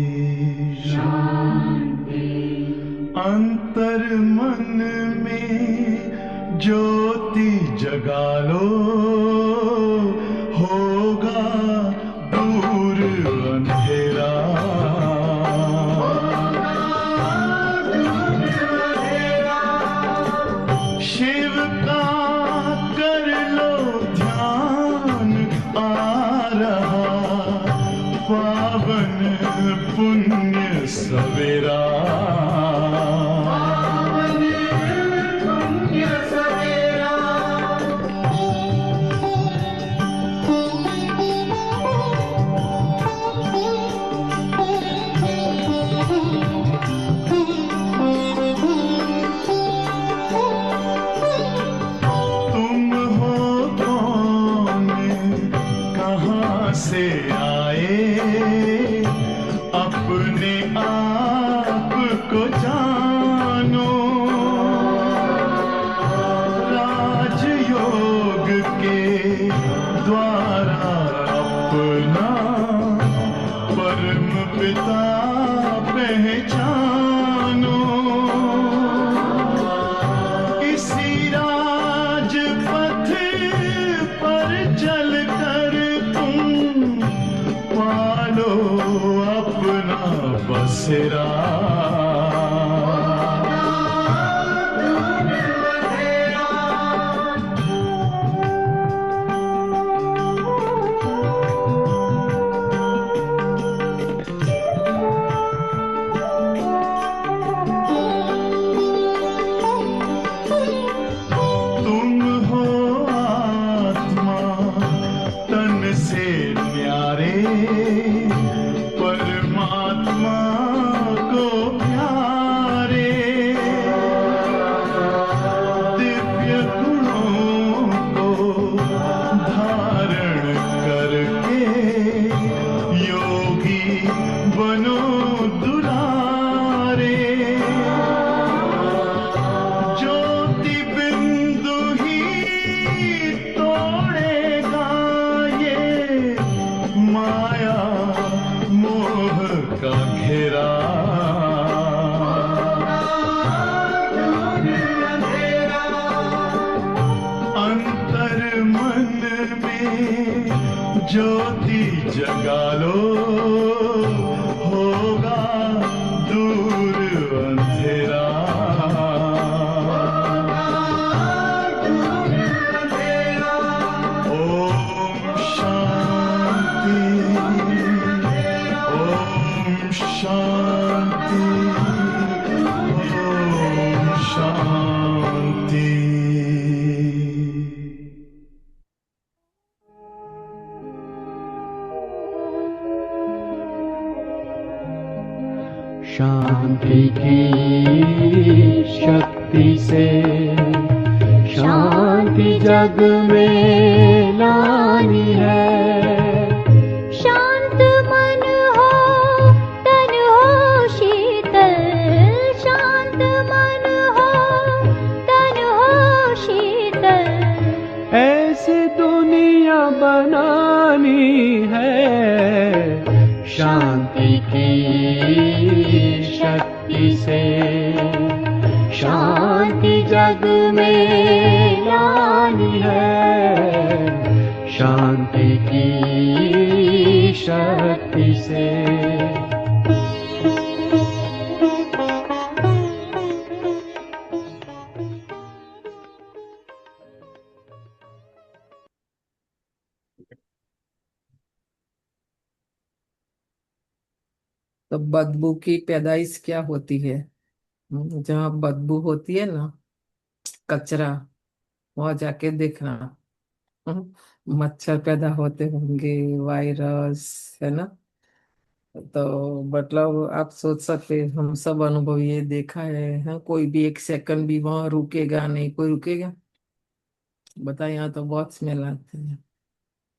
शांति। अंतर मन में ज्योति जगा लो, होगा दूर अंधेरा। शिव का कर लो ध्यान, आ रहा पावन पुण्य सवेरा। तुम हो कौन, कहाँ से आए, अपने आप को जानो। राजयोग के द्वारा अपना परम पिता पहचानो। इसी राजपथ पर चलकर तुम पालो अपना बसेरा। तुम हो आत्मा तन से न्यारे, परमात्मा को प्यारे। दिव्य गुणों को धारण करके योगी बनो दुलारे। ज्योति बिंदु ही तोड़ेगा ये माया मोह का घेरा। अंतर मन में ज्योति जगा लो, होगा दूर अंधेरा। ओम शांति। ओम शांति। ओम शांति। शांति की शक्ति से शांति जग में लानी है। शांत मन हो तन हो शीतल, शांत मन हो तन हो शीतल। ऐसी दुनिया बनानी है शांति की शक्ति से शांति जग में लानी है शांति की शक्ति से। तो बदबू की पैदाइश क्या होती है? जहाँ बदबू होती है ना, कचरा, वहां जाके देखना। मच्छर पैदा होते होंगे, वायरस, है ना। तो मतलब आप सोच सकते हैं, हम सब अनुभव ये देखा है, कोई भी एक सेकंड भी वहां रुकेगा नहीं, कोई रुकेगा? बता, यहाँ तो बहुत स्मेल आती है।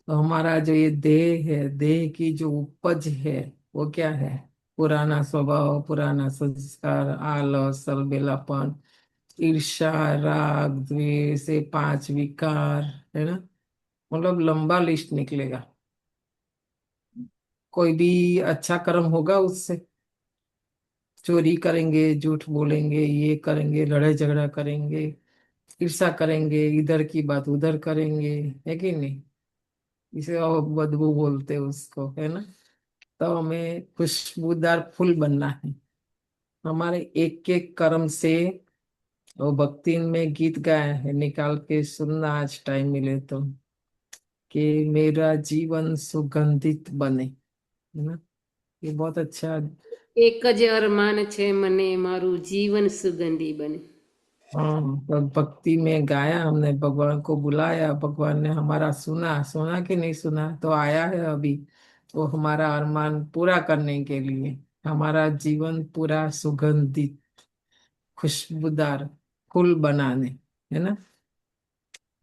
तो हमारा जो ये देह है, देह की जो उपज है, वो क्या है? पुराना स्वभाव, पुराना संस्कार, आलस, अलबेलापन, ईर्ष्या, राग, द्वेष, ये 5 विकार, है ना। मतलब लंबा लिस्ट निकलेगा। कोई भी अच्छा कर्म होगा उससे? चोरी करेंगे, झूठ बोलेंगे, ये करेंगे, लड़ाई झगड़ा करेंगे, ईर्ष्या करेंगे, इधर की बात उधर करेंगे, है कि नहीं? इसे और बदबू बोलते हैं उसको, है ना। तो हमें खुशबूदार फूल बनना है। हमारे एक एक कर्म से, वो भक्ति में गीत गाया है, निकाल के सुनना आज टाइम मिले तो, कि मेरा जीवन सुगंधित बने, है ना। ये बहुत अच्छा। एक ज अरमान छे मने मारू जीवन सुगंधी बने। हाँ, तो भक्ति में गाया हमने, भगवान को बुलाया, भगवान ने हमारा सुना। सुना कि नहीं सुना? तो आया है अभी वो हमारा अरमान पूरा करने के लिए, हमारा जीवन पूरा सुगंधित, खुशबूदार फूल बनाने, है ना।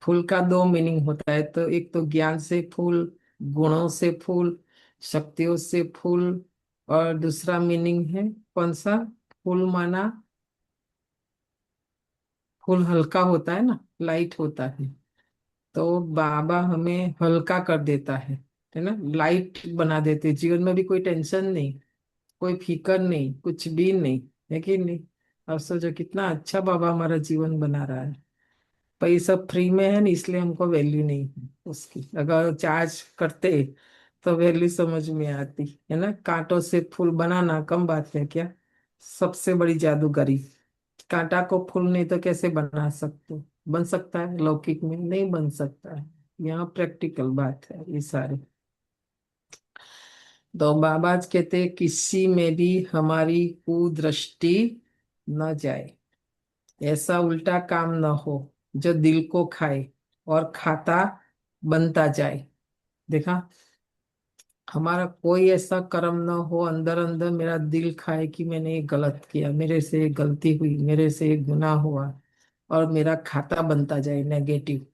फूल का 2 मीनिंग होता है, तो एक तो ज्ञान से फूल, गुणों से फूल, शक्तियों से फूल। और दूसरा मीनिंग है कौन सा? फूल माना, फूल हल्का होता है ना, लाइट होता है। तो बाबा हमें हल्का कर देता है ना, लाइट बना देते। जीवन में भी कोई टेंशन नहीं, कोई फिकर नहीं, कुछ भी नहीं, है कि नहीं। अब सोचो कितना अच्छा बाबा हमारा जीवन बना रहा है। पर ये सब फ्री में है ना, इसलिए हमको वैल्यू नहीं है उसकी। अगर चार्ज करते तो वैल्यू समझ में आती, है ना। कांटों से फूल बनाना कम बात है क्या? सबसे बड़ी जादूगरी। कांटा को फूल नहीं तो कैसे बना सकते? बन सकता है लौकिक में? नहीं बन सकता है। यहाँ प्रैक्टिकल बात है ये सारी। तो बाबा कहते हैं, किसी में भी हमारी कुदृष्टि न जाए, ऐसा उल्टा काम न हो जो दिल को खाए और खाता बनता जाए। देखा, हमारा कोई ऐसा कर्म न हो अंदर अंदर मेरा दिल खाए कि मैंने ये गलत किया, मेरे से ये गलती हुई, मेरे से ये गुनाह हुआ, और मेरा खाता बनता जाए नेगेटिव,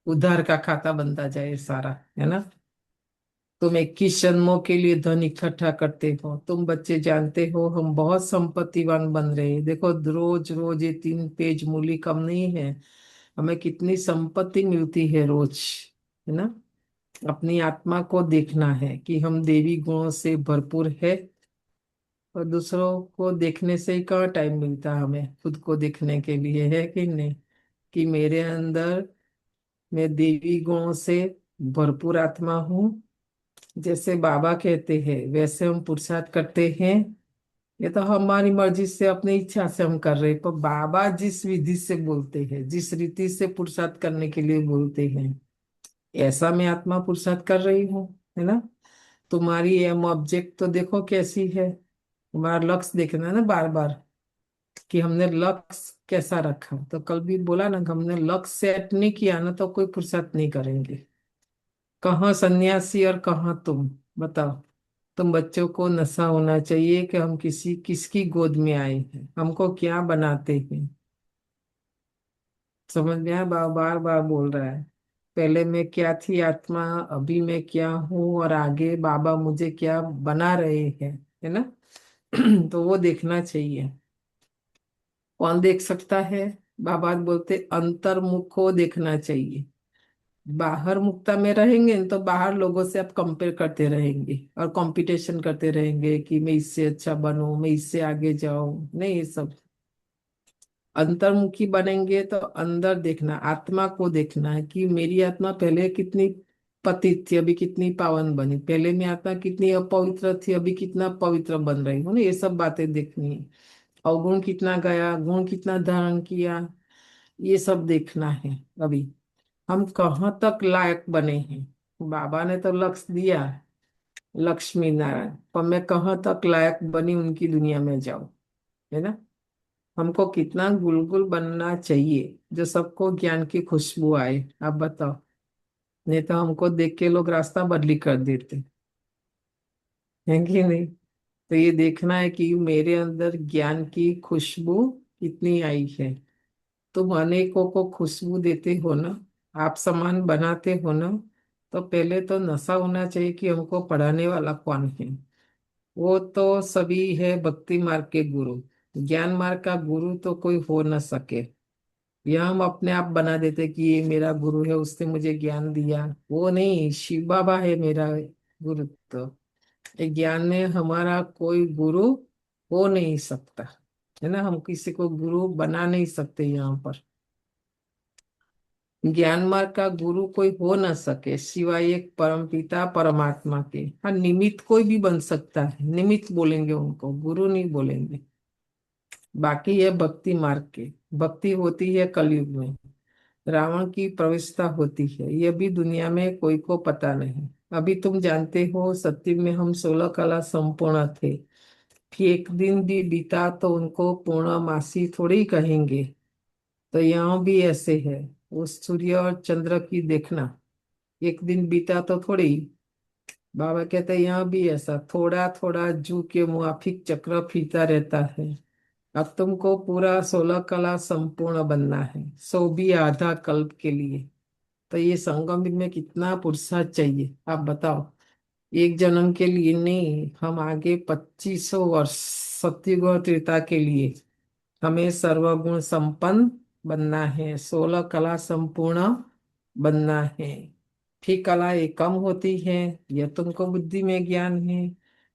उधार का खाता बनता जाए सारा, है ना। तुम 21 जन्मों के लिए धन इकट्ठा करते हो, तुम बच्चे जानते हो हम बहुत संपत्तिवान बन रहे हैं। देखो रोज रोज ये 3 पेज मूली कम नहीं है, हमें कितनी संपत्ति मिलती है रोज, है ना। अपनी आत्मा को देखना है कि हम देवी गुणों से भरपूर है। और दूसरों को देखने से ही कहाँ टाइम मिलता है हमें खुद को देखने के लिए, है कि नहीं। कि मेरे अंदर मैं देवी गुणों से भरपूर आत्मा हूँ, जैसे बाबा कहते हैं वैसे हम पुरुषार्थ करते हैं। ये तो हमारी मर्जी से, अपनी इच्छा से हम कर रहे हैं, पर बाबा जिस विधि से बोलते हैं, जिस रीति से पुरुषार्थ करने के लिए बोलते हैं, ऐसा मैं आत्मा पुरुषार्थ कर रही हूँ, है ना। तुम्हारी एम ऑब्जेक्ट तो देखो कैसी है, तुम्हारा लक्ष्य देखना है ना बार बार, कि हमने लक्ष्य कैसा रखा। तो कल भी बोला ना, हमने लक्ष्य सेट नहीं किया ना तो कोई पुरुषार्थ नहीं करेंगे। कहाँ सन्यासी और कहाँ तुम, बताओ। तुम बच्चों को नशा होना चाहिए कि हम किसकी गोद में आए हैं, हमको क्या बनाते हैं। समझ में आया? बार बार बोल रहा है, पहले मैं क्या थी आत्मा, अभी मैं क्या हूँ, और आगे बाबा मुझे क्या बना रहे हैं, है ना। तो वो देखना चाहिए। कौन देख सकता है? बाबा बोलते अंतर्मुख को देखना चाहिए। बाहर मुक्ता में रहेंगे न, तो बाहर लोगों से आप कंपेयर करते रहेंगे और कंपटीशन करते रहेंगे कि मैं इससे अच्छा बनूं, मैं इससे आगे जाऊं, नहीं ये सब। अंतर्मुखी बनेंगे तो अंदर देखना, आत्मा को देखना है कि मेरी आत्मा पहले कितनी पतित थी, अभी कितनी पावन बनी, पहले मेरी आत्मा कितनी अपवित्र थी, अभी कितना पवित्र बन रही हूँ ना, ये सब बातें देखनी है। अवगुण कितना गया, गुण कितना धारण किया, ये सब देखना है। अभी हम कहाँ तक लायक बने हैं। बाबा ने तो लक्ष्य दिया, लक्ष्मी नारायण, पर मैं कहाँ तक लायक बनी उनकी दुनिया में जाऊं, है ना। हमको कितना गुलगुल बनना चाहिए जो सबको ज्ञान की खुशबू आए, आप बताओ। नहीं तो हमको देख के लोग रास्ता बदली कर देते हैं कि नहीं। तो ये देखना है कि मेरे अंदर ज्ञान की खुशबू कितनी आई है। तुम अनेकों को खुशबू देते हो ना, आप समान बनाते हो ना, तो पहले तो नशा होना चाहिए कि हमको पढ़ाने वाला कौन है। वो तो सभी है भक्ति मार्ग के गुरु, ज्ञान मार्ग का गुरु तो कोई हो न सके। यह हम अपने आप बना देते कि ये मेरा गुरु है, उसने मुझे ज्ञान दिया, वो नहीं, शिव बाबा है मेरा गुरु। तो ये ज्ञान में हमारा कोई गुरु हो नहीं सकता, है ना। हम किसी को गुरु बना नहीं सकते यहाँ पर। ज्ञान मार्ग का गुरु कोई हो न सके सिवाय एक परमपिता परमात्मा के। हाँ, निमित्त कोई भी बन सकता है, निमित्त बोलेंगे उनको, गुरु नहीं बोलेंगे। बाकी है भक्ति मार्ग के, भक्ति होती है कलयुग में, रावण की प्रविष्टता होती है, ये भी दुनिया में कोई को पता नहीं। अभी तुम जानते हो सत्य में हम 16 कला संपूर्ण थे, फिर एक दिन भी बीता तो उनको पूर्णमासी थोड़ी कहेंगे। तो यहाँ भी ऐसे है, उस सूर्य और चंद्र की देखना, एक दिन बीता तो थोड़ी। बाबा कहते हैं यहाँ भी ऐसा थोड़ा थोड़ा जू के मुआफिक चक्र फीता रहता है। अब तुमको पूरा 16 कला संपूर्ण बनना है, सो भी आधा कल्प के लिए। तो ये संगम युग में कितना पुरुषार्थ चाहिए, आप बताओ। एक जन्म के लिए नहीं, हम आगे 2500 वर्ष सतयुग और त्रेता के लिए हमें सर्वगुण संपन्न बनना है, 16 कला संपूर्ण बनना है। फिर कला एक कम होती है, यह तुमको बुद्धि में ज्ञान है।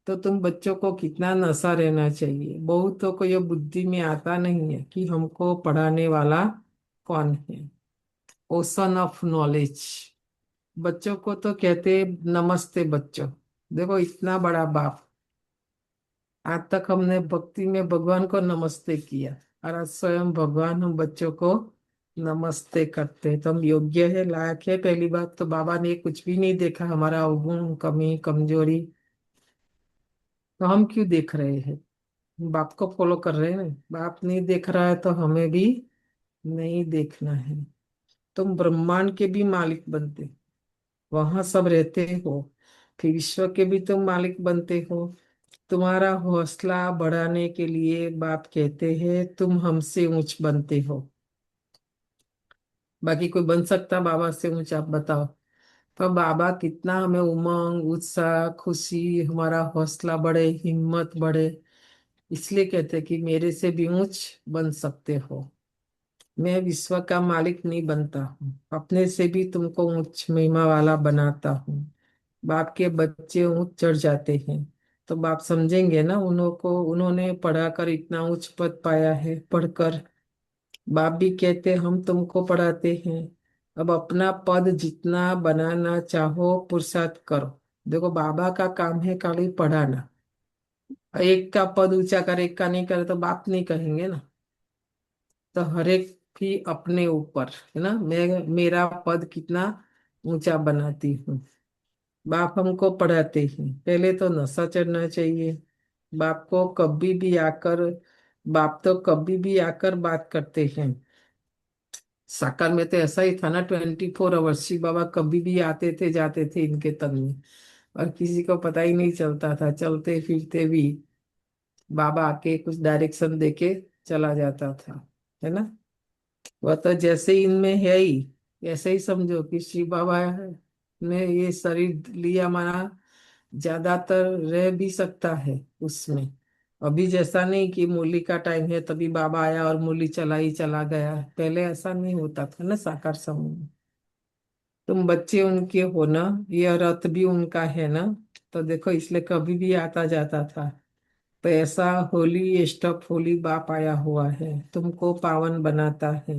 तो तुम बच्चों को कितना नशा रहना चाहिए। बहुतों को यह बुद्धि में आता नहीं है कि हमको पढ़ाने वाला कौन है। ओशन ऑफ नॉलेज, बच्चों को तो कहते नमस्ते बच्चों। देखो इतना बड़ा बाप, आज तक हमने भक्ति में भगवान को नमस्ते किया, और आज स्वयं भगवान हम बच्चों को नमस्ते करते हैं। तो हम योग्य है, लायक है। पहली बात तो बाबा ने कुछ भी नहीं देखा, हमारा अवगुण, कमी, कमजोरी, तो हम क्यों देख रहे हैं। बाप को फॉलो कर रहे हैं ना। बाप नहीं देख रहा है तो हमें भी नहीं देखना है। तुम ब्रह्मांड के भी मालिक बनते, वहां सब रहते हो, फिर विश्व के भी तुम मालिक बनते हो। तुम्हारा हौसला बढ़ाने के लिए बाप कहते हैं तुम हमसे ऊंच बनते हो। बाकी कोई बन सकता बाबा से ऊंच, आप बताओ। तो बाबा कितना हमें उमंग, उत्साह, खुशी, हमारा हौसला बढ़े, हिम्मत बढ़े, इसलिए कहते हैं कि मेरे से भी ऊंच बन सकते हो। मैं विश्व का मालिक नहीं बनता हूँ, अपने से भी तुमको उच्च महिमा वाला बनाता हूँ। बाप के बच्चे ऊंच चढ़ जाते हैं तो बाप समझेंगे ना, उन्होंने पढ़ाकर इतना उच्च पद पाया है, पढ़कर। बाप भी कहते हम तुमको पढ़ाते हैं, अब अपना पद जितना बनाना चाहो पुरुषार्थ करो। देखो बाबा का काम है खाली पढ़ाना, एक का पद ऊंचा करे, एक का नहीं करे तो बाप नहीं कहेंगे ना। तो हर एक की अपने ऊपर है ना, मैं मेरा पद कितना ऊंचा बनाती हूँ। बाप हमको पढ़ाते हैं, पहले तो नशा चढ़ना चाहिए। बाप को कभी भी आकर, बाप तो कभी भी आकर बात करते हैं। साकार में तो ऐसा ही था ना, 24 आवर्स शिव बाबा कभी भी आते थे जाते थे इनके तन में। और किसी को पता ही नहीं चलता था, चलते फिरते भी बाबा आके कुछ डायरेक्शन देके चला जाता था, है ना। वह तो जैसे ही इनमें है ही, ऐसे ही समझो कि शिव बाबा ने ये शरीर लिया, माना ज्यादातर रह भी सकता है उसमें। अभी जैसा नहीं कि मुरली का टाइम है तभी बाबा आया और मुरली चला ही चला गया, पहले ऐसा नहीं होता था ना साकार समूह में। तुम बच्चे उनके हो ना, ये रथ भी उनका है ना, तो देखो इसलिए कभी भी आता जाता था। तो ऐसा होली स्टॉप होली बाप आया हुआ है, तुमको पावन बनाता है।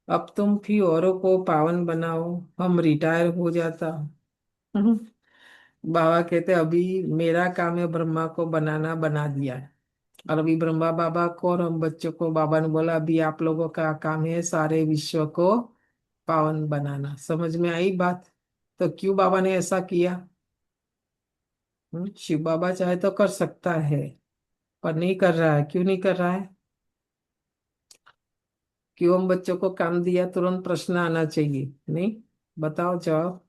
अब तुम फिर औरों को पावन बनाओ, हम रिटायर हो जाता। हम्म। बाबा कहते अभी मेरा काम है ब्रह्मा को बनाना, बना दिया है। और अभी ब्रह्मा बाबा को और हम बच्चों को बाबा ने बोला अभी आप लोगों का काम है सारे विश्व को पावन बनाना। समझ में आई बात। तो क्यों बाबा ने ऐसा किया? शिव बाबा चाहे तो कर सकता है, पर नहीं कर रहा है। क्यों नहीं कर रहा है? क्यों हम बच्चों को काम दिया? तुरंत प्रश्न आना चाहिए, नहीं? बताओ जवाब।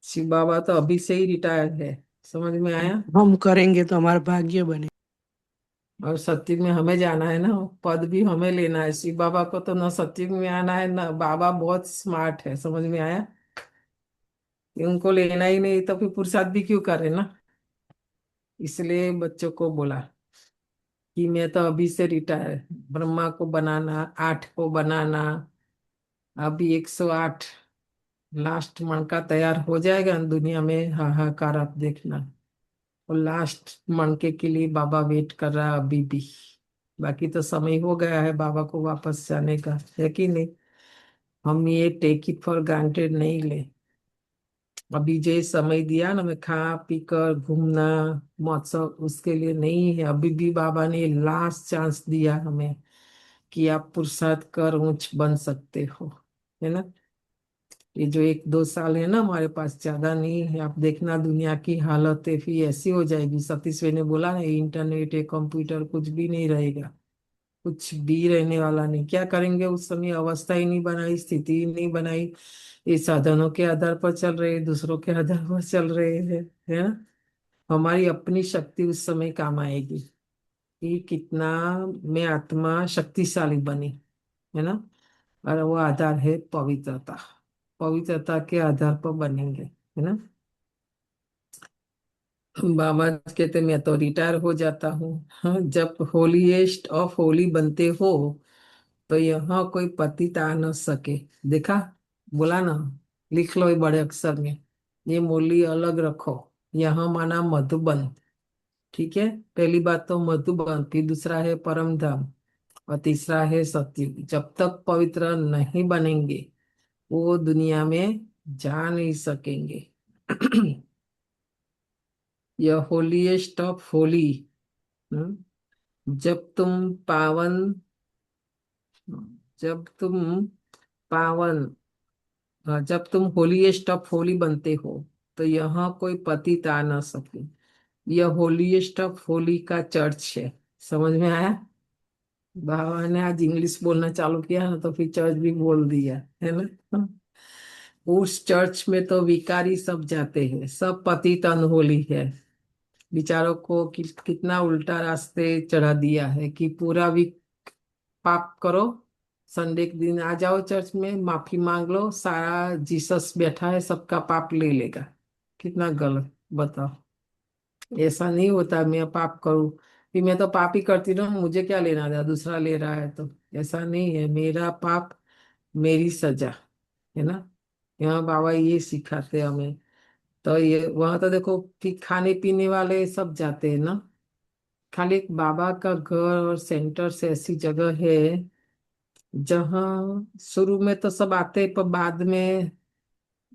शिव बाबा तो अभी से ही रिटायर है, समझ में आया। हम करेंगे तो हमारा भाग्य बने। और सत्युग में हमें जाना है ना, पद भी हमें लेना है। शिव बाबा को तो ना सत्युग में आना है ना, बाबा बहुत स्मार्ट है, समझ में आया। कि उनको लेना ही नहीं तो फिर पुरुषार्थ भी क्यों करे ना। इसलिए बच्चों को बोला कि मैं तो अभी से रिटायर, ब्रह्मा को बनाना, 8 को बनाना। अभी 108 लास्ट मन का तैयार हो जाएगा दुनिया में, हाहाकार आप देखना। और लास्ट मनके के लिए बाबा वेट कर रहा है अभी भी। बाकी तो समय हो गया है बाबा को वापस जाने का, है कि नहीं। हम ये टेक इट फॉर ग्रांटेड नहीं ले। अभी जो ये समय दिया ना, मैं खा पी कर घूमना महोत्सव, उसके लिए नहीं है। अभी भी बाबा ने लास्ट चांस दिया हमें कि आप पुरुषार्थ कर ऊंच बन सकते हो, है ना। ये जो 1-2 साल है ना हमारे पास, ज्यादा नहीं है। आप देखना दुनिया की हालत फिर ऐसी हो जाएगी। सतीश ने बोला ना, इंटरनेट है कंप्यूटर कुछ भी नहीं रहेगा, कुछ भी रहने वाला नहीं। क्या करेंगे उस समय? अवस्था ही नहीं बनाई, स्थिति ही नहीं बनाई। ये साधनों के आधार पर चल रहे, दूसरों के आधार पर चल रहे हैं, है ना। हमारी अपनी शक्ति उस समय काम आएगी कि कितना मैं आत्मा शक्तिशाली बनी, है ना। और वो आधार है पवित्रता। पवित्रता के आधार पर बनेंगे, है ना। बाबा कहते मैं तो रिटायर हो जाता हूँ। हाँ, जब होलीएस्ट ऑफ होली बनते हो तो यहाँ कोई पतित आ न सके। देखा, बोला ना, लिख लो ये बड़े अक्षर में। ये मुरली अलग रखो। यहाँ माना मधुबन, ठीक है। पहली बात तो मधुबन, फिर दूसरा है परम धाम, और तीसरा है सत्युग। जब तक पवित्र नहीं बनेंगे वो दुनिया में जा नहीं सकेंगे। यह होलीएस्ट ऑफ होली। जब तुम पावन, जब तुम पावन, जब तुम होलीएस्ट ऑफ होली बनते हो तो यहाँ कोई पतित आ ना सके। यह होलीएस्ट ऑफ होली का चर्च है। समझ में आया? बाबा ने आज इंग्लिश बोलना चालू किया ना, तो फिर चर्च भी बोल दिया, है ना। उस चर्च में तो विकारी सब जाते हैं, सब पतित अनहोली है। बेचारों को कितना उल्टा रास्ते चढ़ा दिया है कि पूरा वीक पाप करो, संडे के दिन आ जाओ चर्च में, माफी मांग लो, सारा जीसस बैठा है सबका पाप ले लेगा। कितना गलत, बताओ। ऐसा नहीं होता मैं पाप करूं कि मैं तो पाप ही करती रहूं, मुझे क्या लेना था, दूसरा ले रहा है तो। ऐसा नहीं है, मेरा पाप मेरी सजा, है ना। यहाँ बाबा ये सिखाते हमें। तो ये वहां तो देखो कि खाने पीने वाले सब जाते हैं ना। खाली एक बाबा का घर और सेंटर से ऐसी जगह है जहाँ शुरू में तो सब आते हैं, पर बाद में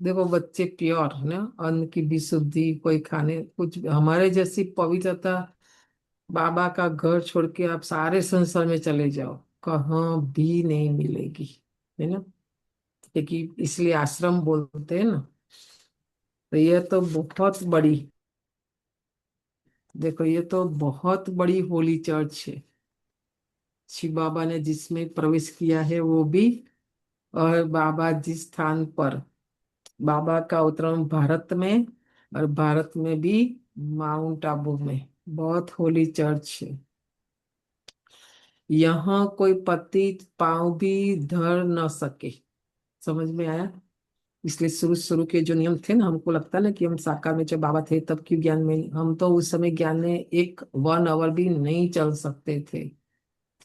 देखो बच्चे प्योर ना, अन्न की भी शुद्धि, कोई खाने कुछ हमारे जैसी पवित्रता। बाबा का घर छोड़ के आप सारे संसार में चले जाओ, कहाँ भी नहीं मिलेगी, है ना। क्योंकि इसलिए आश्रम बोलते हैं ना। तो ये तो बहुत बड़ी, देखो ये तो बहुत बड़ी होली चर्च है। शिव बाबा ने जिसमें प्रवेश किया है वो भी, और बाबा जिस स्थान पर बाबा का अवतरण भारत में, और भारत में भी माउंट आबू में बहुत होली चर्च है। यहाँ कोई पतित पांव भी धर न सके। समझ में आया? इसलिए शुरू शुरू के जो नियम थे ना, हमको लगता है ना कि हम साकार में जब बाबा थे तब क्यों ज्ञान में, हम तो उस समय ज्ञान में एक 1 आवर भी नहीं चल सकते थे।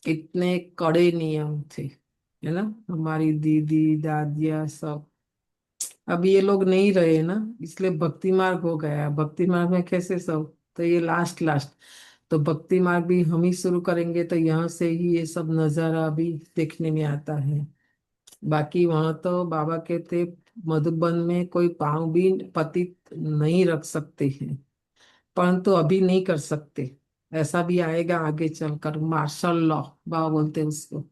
इतने कड़े नियम थे, है ना। हमारी दीदी दादियाँ सब, अब ये लोग नहीं रहे ना, इसलिए भक्ति मार्ग हो गया। भक्ति मार्ग में कैसे सब, तो ये लास्ट लास्ट, तो भक्ति मार्ग भी हम ही शुरू करेंगे, तो यहाँ से ही ये सब नजारा भी देखने में आता है। बाकी वहां तो बाबा कहते मधुबन में कोई पांव भी पतित नहीं रख सकते हैं, परंतु अभी नहीं कर सकते। ऐसा भी आएगा आगे चलकर, मार्शल लॉ बाबा बोलते हैं उसको।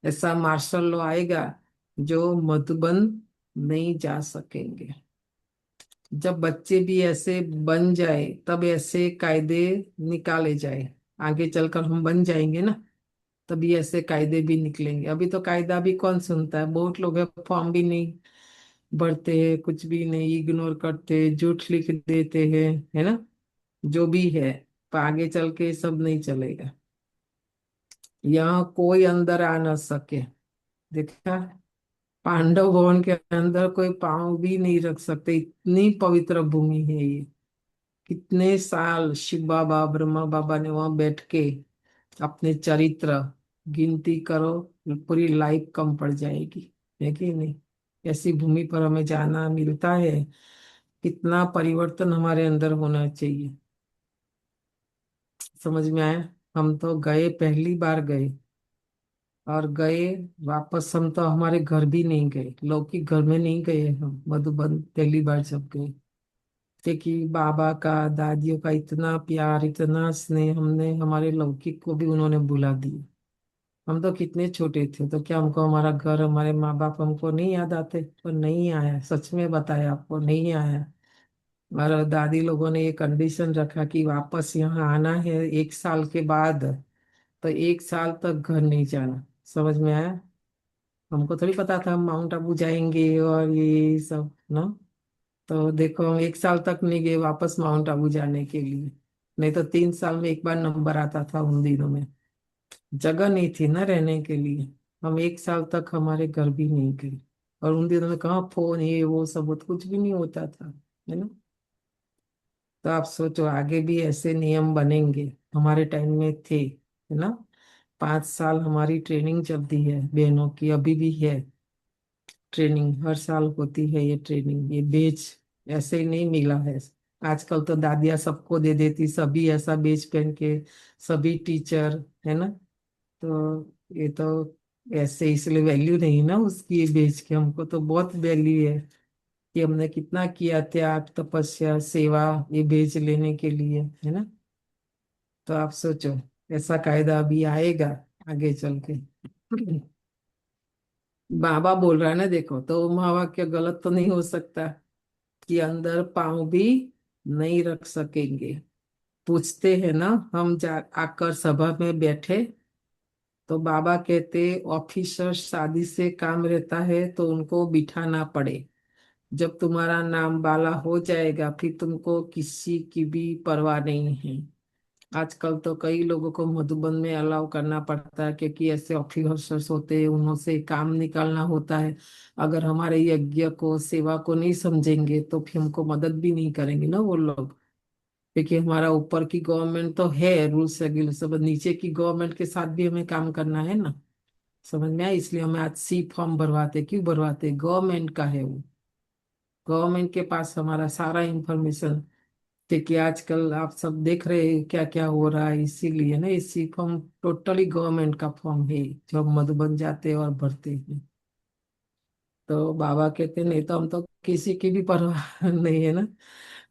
ऐसा मार्शल लॉ आएगा जो मधुबन नहीं जा सकेंगे। जब बच्चे भी ऐसे बन जाए तब ऐसे कायदे निकाले जाए। आगे चलकर हम बन जाएंगे ना, तभी ऐसे कायदे भी निकलेंगे। अभी तो कायदा भी कौन सुनता है, बहुत लोग है फॉर्म भी नहीं भरते हैं, कुछ भी नहीं, इग्नोर करते, झूठ लिख देते हैं, है ना। जो भी है, पर आगे चल के सब नहीं चलेगा। यहाँ कोई अंदर आ ना सके। देखा, पांडव भवन के अंदर कोई पांव भी नहीं रख सकते, इतनी पवित्र भूमि है ये। कितने साल शिव बाबा ब्रह्मा बाबा ने वहां बैठ के अपने चरित्र गिनती करो, पूरी लाइफ कम पड़ जाएगी, है कि नहीं। ऐसी भूमि पर हमें जाना मिलता है, कितना परिवर्तन हमारे अंदर होना चाहिए। समझ में आया? हम तो गए, पहली बार गए, और गए वापस हम तो हमारे घर भी नहीं गए, लौकिक घर में नहीं गए हम, मधुबन पहली बार जब गए थे कि बाबा का दादियों का इतना प्यार इतना स्नेह, हमने हमारे लौकिक को भी उन्होंने बुला दिया। हम तो कितने छोटे थे, तो क्या हमको हमारा घर हमारे माँ बाप हमको नहीं याद आते? पर नहीं आया, सच में बताया आपको, नहीं आया। और दादी लोगों ने ये कंडीशन रखा कि वापस यहाँ आना है 1 साल के बाद, तो 1 साल तक घर नहीं जाना। समझ में आया? हमको थोड़ी पता था हम माउंट आबू जाएंगे और ये सब ना। तो देखो, हम 1 साल तक नहीं गए वापस माउंट आबू जाने के लिए। नहीं तो 3 साल में एक बार नंबर आता था उन दिनों में, जगह नहीं थी ना रहने के लिए। हम 1 साल तक हमारे घर भी नहीं गए, और उन दिनों में कहाँ फोन ये वो सब कुछ भी नहीं होता था, है ना। तो आप सोचो आगे भी ऐसे नियम बनेंगे, हमारे टाइम में थे, है ना। 5 साल हमारी ट्रेनिंग चलती है बहनों की, अभी भी है ट्रेनिंग, हर साल होती है ये ट्रेनिंग। ये बेच ऐसे ही नहीं मिला है। आजकल तो दादियाँ सबको दे देती, सभी ऐसा बेच पहन के, सभी टीचर, है ना। तो ये तो ऐसे, इसलिए वैल्यू नहीं ना उसकी, ये बेच के हमको तो बहुत वैल्यू है कि हमने कितना किया, त्याग तपस्या सेवा, ये बेच लेने के लिए, है ना। तो आप सोचो, ऐसा कायदा अभी आएगा आगे चल के। बाबा बोल रहा है ना, देखो तो महावाक्य गलत तो नहीं हो सकता कि अंदर पांव भी नहीं रख सकेंगे। पूछते हैं ना, हम जा आकर सभा में बैठे तो बाबा कहते ऑफिसर शादी से काम रहता है तो उनको बिठाना पड़े। जब तुम्हारा नाम बाला हो जाएगा फिर तुमको किसी की भी परवाह नहीं है। आजकल तो कई लोगों को मधुबन में अलाउ करना पड़ता है, क्योंकि ऐसे ऑफिसर्स होते हैं, उन्हों से काम निकालना होता है। अगर हमारे यज्ञ को सेवा को नहीं समझेंगे तो फिर हमको मदद भी नहीं करेंगे ना वो लोग। क्योंकि हमारा ऊपर की गवर्नमेंट तो है, रूल्स रेगुलेशन, सब नीचे की गवर्नमेंट के साथ भी हमें काम करना है ना। समझ में आया? इसलिए हमें आज सी फॉर्म भरवाते, क्यों भरवाते? गवर्नमेंट का है वो, गवर्नमेंट के पास हमारा सारा इंफॉर्मेशन। क्योंकि आजकल आप सब देख रहे हैं क्या क्या हो रहा है, इसीलिए ना ये सी फॉर्म टोटली गवर्नमेंट का फॉर्म है जो हम मधुबन जाते हैं और भरते हैं। तो बाबा कहते नहीं तो हम तो किसी की भी परवाह नहीं है ना,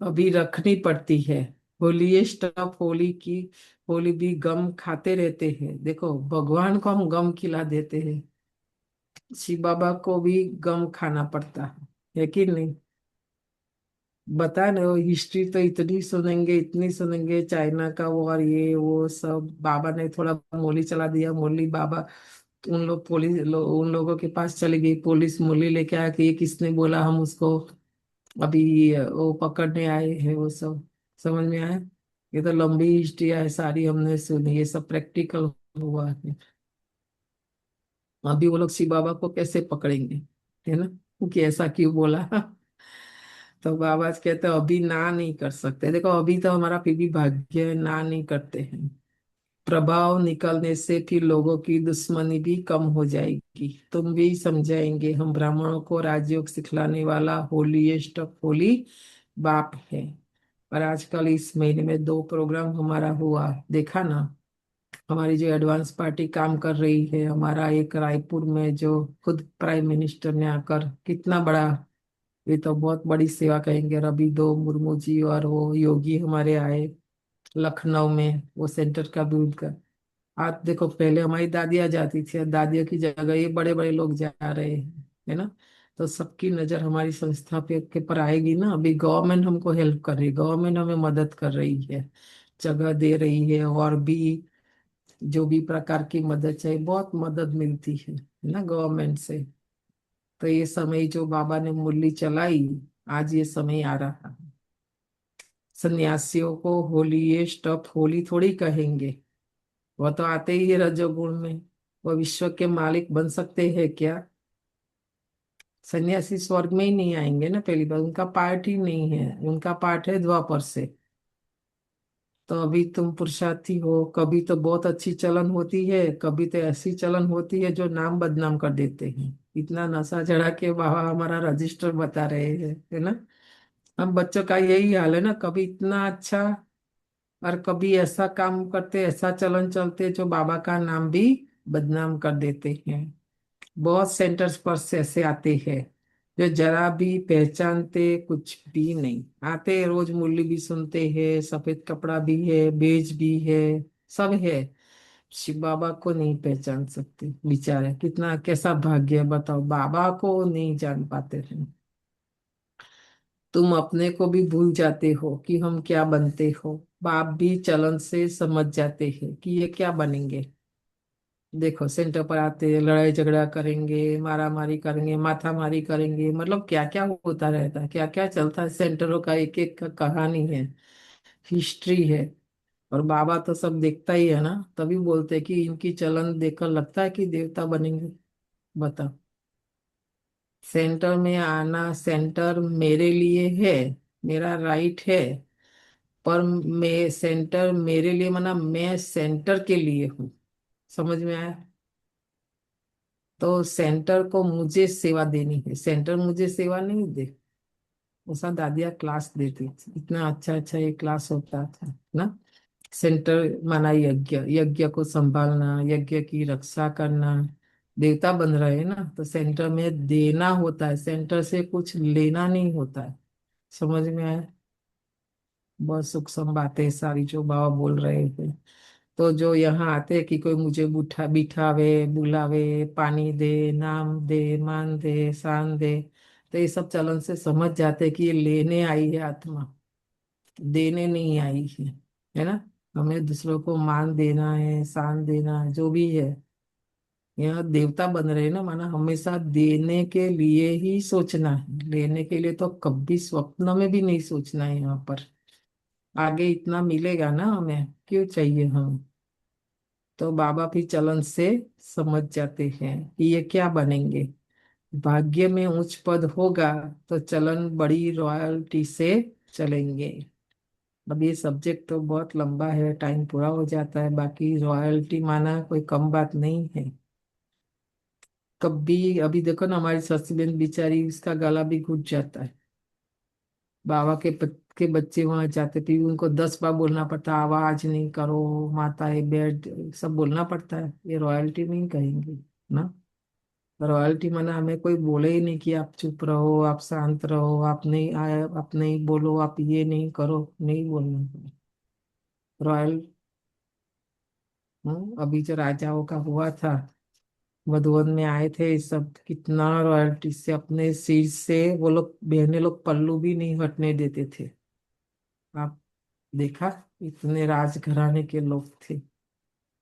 अभी रखनी पड़ती है। होली स्टफ होली की, होली भी गम खाते रहते हैं। देखो भगवान को हम गम खिला देते हैं, शिव बाबा को भी गम खाना पड़ता है कि नहीं। बता रहे हो, हिस्ट्री तो इतनी सुनेंगे इतनी सुनेंगे, चाइना का वॉर ये वो सब। बाबा ने थोड़ा मोली चला दिया, मोली बाबा, उन लोग पुलिस उन लोगों के पास चली गई पुलिस, मोली लेके आया कि ये किसने बोला हम उसको अभी वो पकड़ने आए हैं वो सब, समझ में आया? ये तो लंबी हिस्ट्री है सारी, हमने सुनी, ये सब प्रैक्टिकल हुआ है। अभी वो लोग शिव बाबा को कैसे पकड़ेंगे, है ना, कि ऐसा क्यों बोला। तो बाबा कहते हैं अभी ना नहीं कर सकते। देखो अभी तो हमारा फिर भी भाग्य है, ना नहीं करते हैं। प्रभाव निकलने से फिर लोगों की दुश्मनी भी कम हो जाएगी। तुम भी समझाएंगे, हम ब्राह्मणों को राजयोग सिखलाने वाला होलीएस्ट ऑफ होली बाप है। पर आजकल इस महीने में 2 प्रोग्राम हमारा हुआ, देखा ना। हमारी जो एडवांस पार्टी काम कर रही है, हमारा एक रायपुर में जो खुद प्राइम मिनिस्टर ने आकर कितना बड़ा, ये तो बहुत बड़ी सेवा कहेंगे, रवि दो मुर्मू जी और वो योगी हमारे आए लखनऊ में, वो सेंटर का भी उनका। आप देखो पहले हमारी दादियाँ जाती थी, अब दादियों की जगह ये बड़े बड़े लोग जा रहे हैं, है ना। तो सबकी नजर हमारी संस्था पे के पर आएगी ना। अभी गवर्नमेंट हमको हेल्प कर रही है, गवर्नमेंट हमें मदद कर रही है, जगह दे रही है, और भी जो भी प्रकार की मदद चाहिए बहुत मदद मिलती है ना गवर्नमेंट से। तो ये समय जो बाबा ने मुरली चलाई, आज ये समय आ रहा है। सन्यासियों को होलीएस्ट ऑफ होली थोड़ी कहेंगे, वो तो आते ही है रजोगुण में। वो विश्व के मालिक बन सकते हैं क्या? सन्यासी स्वर्ग में ही नहीं आएंगे ना, पहली बात उनका पार्ट ही नहीं है, उनका पार्ट है द्वापर से। तो अभी तुम पुरुषार्थी हो, कभी तो बहुत अच्छी चलन होती है, कभी तो ऐसी चलन होती है जो नाम बदनाम कर देते हैं। इतना नशा चढ़ा के बाबा हमारा रजिस्टर बता रहे हैं, है ना। हम बच्चों का यही हाल है ना, कभी इतना अच्छा और कभी ऐसा काम करते, ऐसा चलन चलते जो बाबा का नाम भी बदनाम कर देते हैं। बहुत सेंटर्स पर से ऐसे आते हैं जो जरा भी पहचानते कुछ भी नहीं, आते रोज मुरली भी सुनते हैं, सफेद कपड़ा भी है, बेज भी है, सब है, शिव बाबा को नहीं पहचान सकते बेचारे। कितना कैसा भाग्य है बताओ, बाबा को नहीं जान पाते हैं। तुम अपने को भी भूल जाते हो कि हम क्या बनते हो, बाप भी चलन से समझ जाते हैं कि ये क्या बनेंगे। देखो सेंटर पर आते हैं, लड़ाई झगड़ा करेंगे, मारा मारी करेंगे, माथा मारी करेंगे, मतलब क्या क्या होता रहता है, क्या क्या चलता है सेंटरों का, एक एक का कहानी है, हिस्ट्री है। और बाबा तो सब देखता ही है ना, तभी बोलते हैं कि इनकी चलन देखकर लगता है कि देवता बनेंगे। बताओ, सेंटर में आना, सेंटर मेरे लिए है, मेरा राइट है। पर मैं सेंटर मेरे लिए मना, मैं सेंटर के लिए हूँ, समझ में आया? तो सेंटर को मुझे सेवा देनी है, सेंटर मुझे सेवा नहीं दे। ऐसा दादिया क्लास देती थी, इतना अच्छा अच्छा ये क्लास होता था ना। सेंटर माना यज्ञ, यज्ञ को संभालना, यज्ञ की रक्षा करना। देवता बन रहे हैं ना, तो सेंटर में देना होता है, सेंटर से कुछ लेना नहीं होता है। समझ में आया? बहुत सूक्ष्म बातें सारी जो बाबा बोल रहे थे। तो जो यहाँ आते हैं कि कोई मुझे बिठावे, बुलावे, पानी दे, नाम दे, मान दे, शान दे, तो ये सब चलन से समझ जाते हैं कि ये लेने आई है आत्मा, देने नहीं आई है ना। हमें दूसरों को मान देना है, शान देना है, जो भी है। यहाँ देवता बन रहे हैं ना, माना हमेशा देने के लिए ही सोचना है, लेने के लिए तो कभी स्वप्न में भी नहीं सोचना है। यहाँ पर आगे इतना मिलेगा ना, हमें क्यों चाहिए हम। तो बाबा भी चलन से समझ जाते हैं कि ये क्या बनेंगे। भाग्य में उच्च पद होगा तो चलन बड़ी रॉयल्टी से चलेंगे। अब ये सब्जेक्ट तो बहुत लंबा है, टाइम पूरा हो जाता है। बाकी रॉयल्टी माना कोई कम बात नहीं है। कभी अभी देखो ना, हमारी सस्ती बहन बेचारी, उसका गला भी घुट जाता है। बाबा के बच्चे वहां जाते थे, उनको 10 बार बोलना पड़ता, आवाज नहीं करो, माता है, बेड, सब बोलना पड़ता है। ये रॉयल्टी नहीं कहेंगे ना। रॉयल्टी माना हमें कोई बोले ही नहीं कि आप चुप रहो, आप शांत रहो, आप नहीं आए, आप नहीं बोलो, आप ये नहीं करो, नहीं बोलना। रॉयल, अभी जो राजाओं का हुआ था, मधुबन में आए थे ये सब, कितना रॉयल्टी से अपने सिर से वो लोग बहने लोग पल्लू भी नहीं हटने देते थे। आप देखा, इतने राजघराने के लोग थे,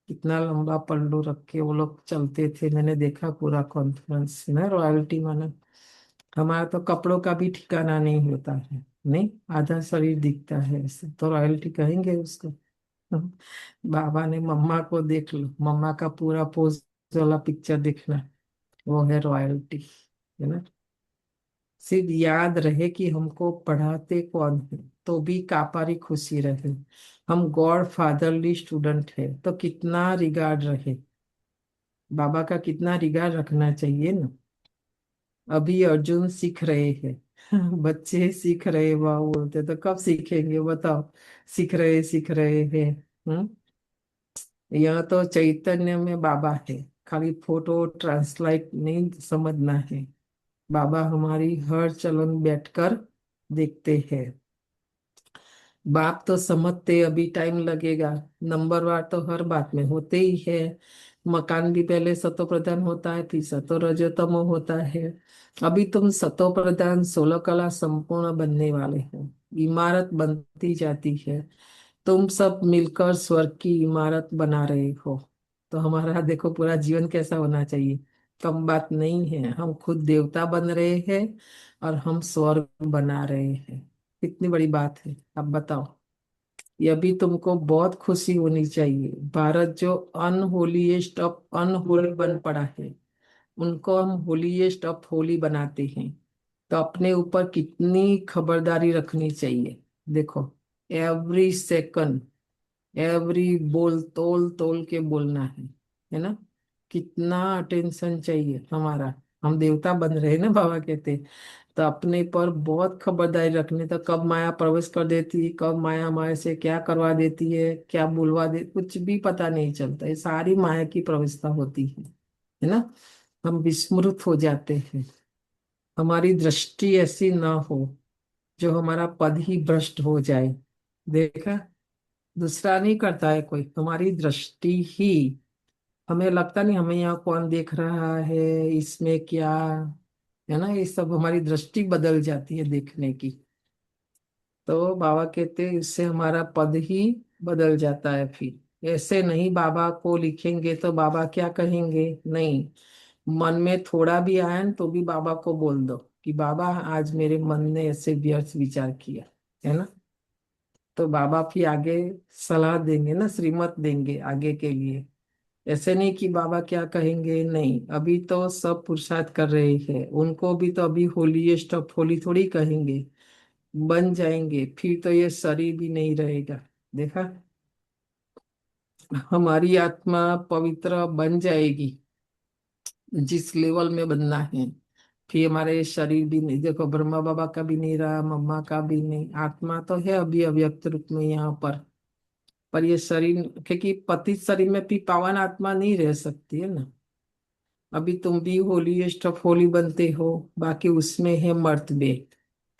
कितना लंबा पल्लू रख के वो लोग चलते थे। मैंने देखा पूरा कॉन्फ्रेंस ना, रॉयल्टी माना। हमारा तो कपड़ों का भी ठिकाना नहीं होता है, नहीं, आधा शरीर दिखता है, ऐसे तो रॉयल्टी कहेंगे उसको। बाबा ने मम्मा को देख लो, मम्मा का पूरा पोज वाला पिक्चर देखना, वो है रॉयल्टी, है ना। सिर्फ याद रहे कि हमको पढ़ाते कौन है, तो भी कापारी खुशी रहे। हम गॉड फादरली स्टूडेंट है, तो कितना रिगार्ड रहे, बाबा का कितना रिगार्ड रखना चाहिए ना। अभी अर्जुन सीख रहे हैं। बच्चे सीख रहे, वाह बोलते, तो कब सीखेंगे बताओ। सीख रहे हैं। हम्म। यह तो चैतन्य में बाबा है, खाली फोटो ट्रांसलाइट नहीं समझना है। बाबा हमारी हर चलन बैठकर देखते हैं। बाप तो समझते, अभी टाइम लगेगा। नंबरवार तो हर बात में होते ही है। मकान भी पहले सतो प्रधान होता है, फिर सतो रजोतमो होता है। अभी तुम सतो प्रधान 16 कला संपूर्ण बनने वाले हो। इमारत बनती जाती है, तुम सब मिलकर स्वर्ग की इमारत बना रहे हो। तो हमारा देखो पूरा जीवन कैसा होना चाहिए। कम बात नहीं है, हम खुद देवता बन रहे हैं और हम स्वर्ग बना रहे हैं। कितनी बड़ी बात है, अब बताओ। ये भी तुमको बहुत खुशी होनी चाहिए। भारत जो अनहोलीएस्ट ऑफ अनहोली बन पड़ा है, उनको हम होलीएस्ट ऑफ होली बनाते हैं। तो अपने ऊपर कितनी खबरदारी रखनी चाहिए। देखो, एवरी सेकंड, एवरी बोल तोल तोल के बोलना है ना। कितना अटेंशन चाहिए हमारा। हम देवता बन रहे हैं ना, बाबा कहते। तो अपने पर बहुत खबरदारी रखने, तो कब माया प्रवेश कर देती है, कब माया हमारे से क्या करवा देती है, क्या बुलवा दे, कुछ भी पता नहीं चलता। ये सारी माया की प्रवेशता होती है ना। हम विस्मृत हो जाते हैं। हमारी दृष्टि ऐसी ना हो जो हमारा पद ही भ्रष्ट हो जाए। देखा, दूसरा नहीं करता है कोई, हमारी दृष्टि ही। हमें लगता नहीं हमें यहाँ कौन देख रहा है, इसमें क्या, है ना। ये सब हमारी दृष्टि बदल जाती है देखने की। तो बाबा कहते हैं इससे हमारा पद ही बदल जाता है। फिर ऐसे नहीं बाबा को लिखेंगे तो बाबा क्या कहेंगे, नहीं। मन में थोड़ा भी आया न, तो भी बाबा को बोल दो कि बाबा आज मेरे मन ने ऐसे व्यर्थ विचार किया, है ना। तो बाबा फिर आगे सलाह देंगे ना, श्रीमत देंगे आगे के लिए। ऐसे नहीं कि बाबा क्या कहेंगे, नहीं। अभी तो सब पुरुषार्थ कर रहे हैं, उनको भी तो अभी होलीएस्ट ऑफ होली थोड़ी कहेंगे। बन जाएंगे फिर तो ये शरीर भी नहीं रहेगा। देखा, हमारी आत्मा पवित्र बन जाएगी जिस लेवल में बनना है। फिर हमारे शरीर भी नहीं, देखो ब्रह्मा बाबा का भी नहीं रहा, मम्मा का भी नहीं। आत्मा तो है अभी अव्यक्त रूप में यहाँ पर ये शरीर, क्योंकि पतित शरीर में भी पावन आत्मा नहीं रह सकती है ना। अभी तुम भी होलीएस्ट ऑफ होली बनते हो, बाकी उसमें है मर्तबे।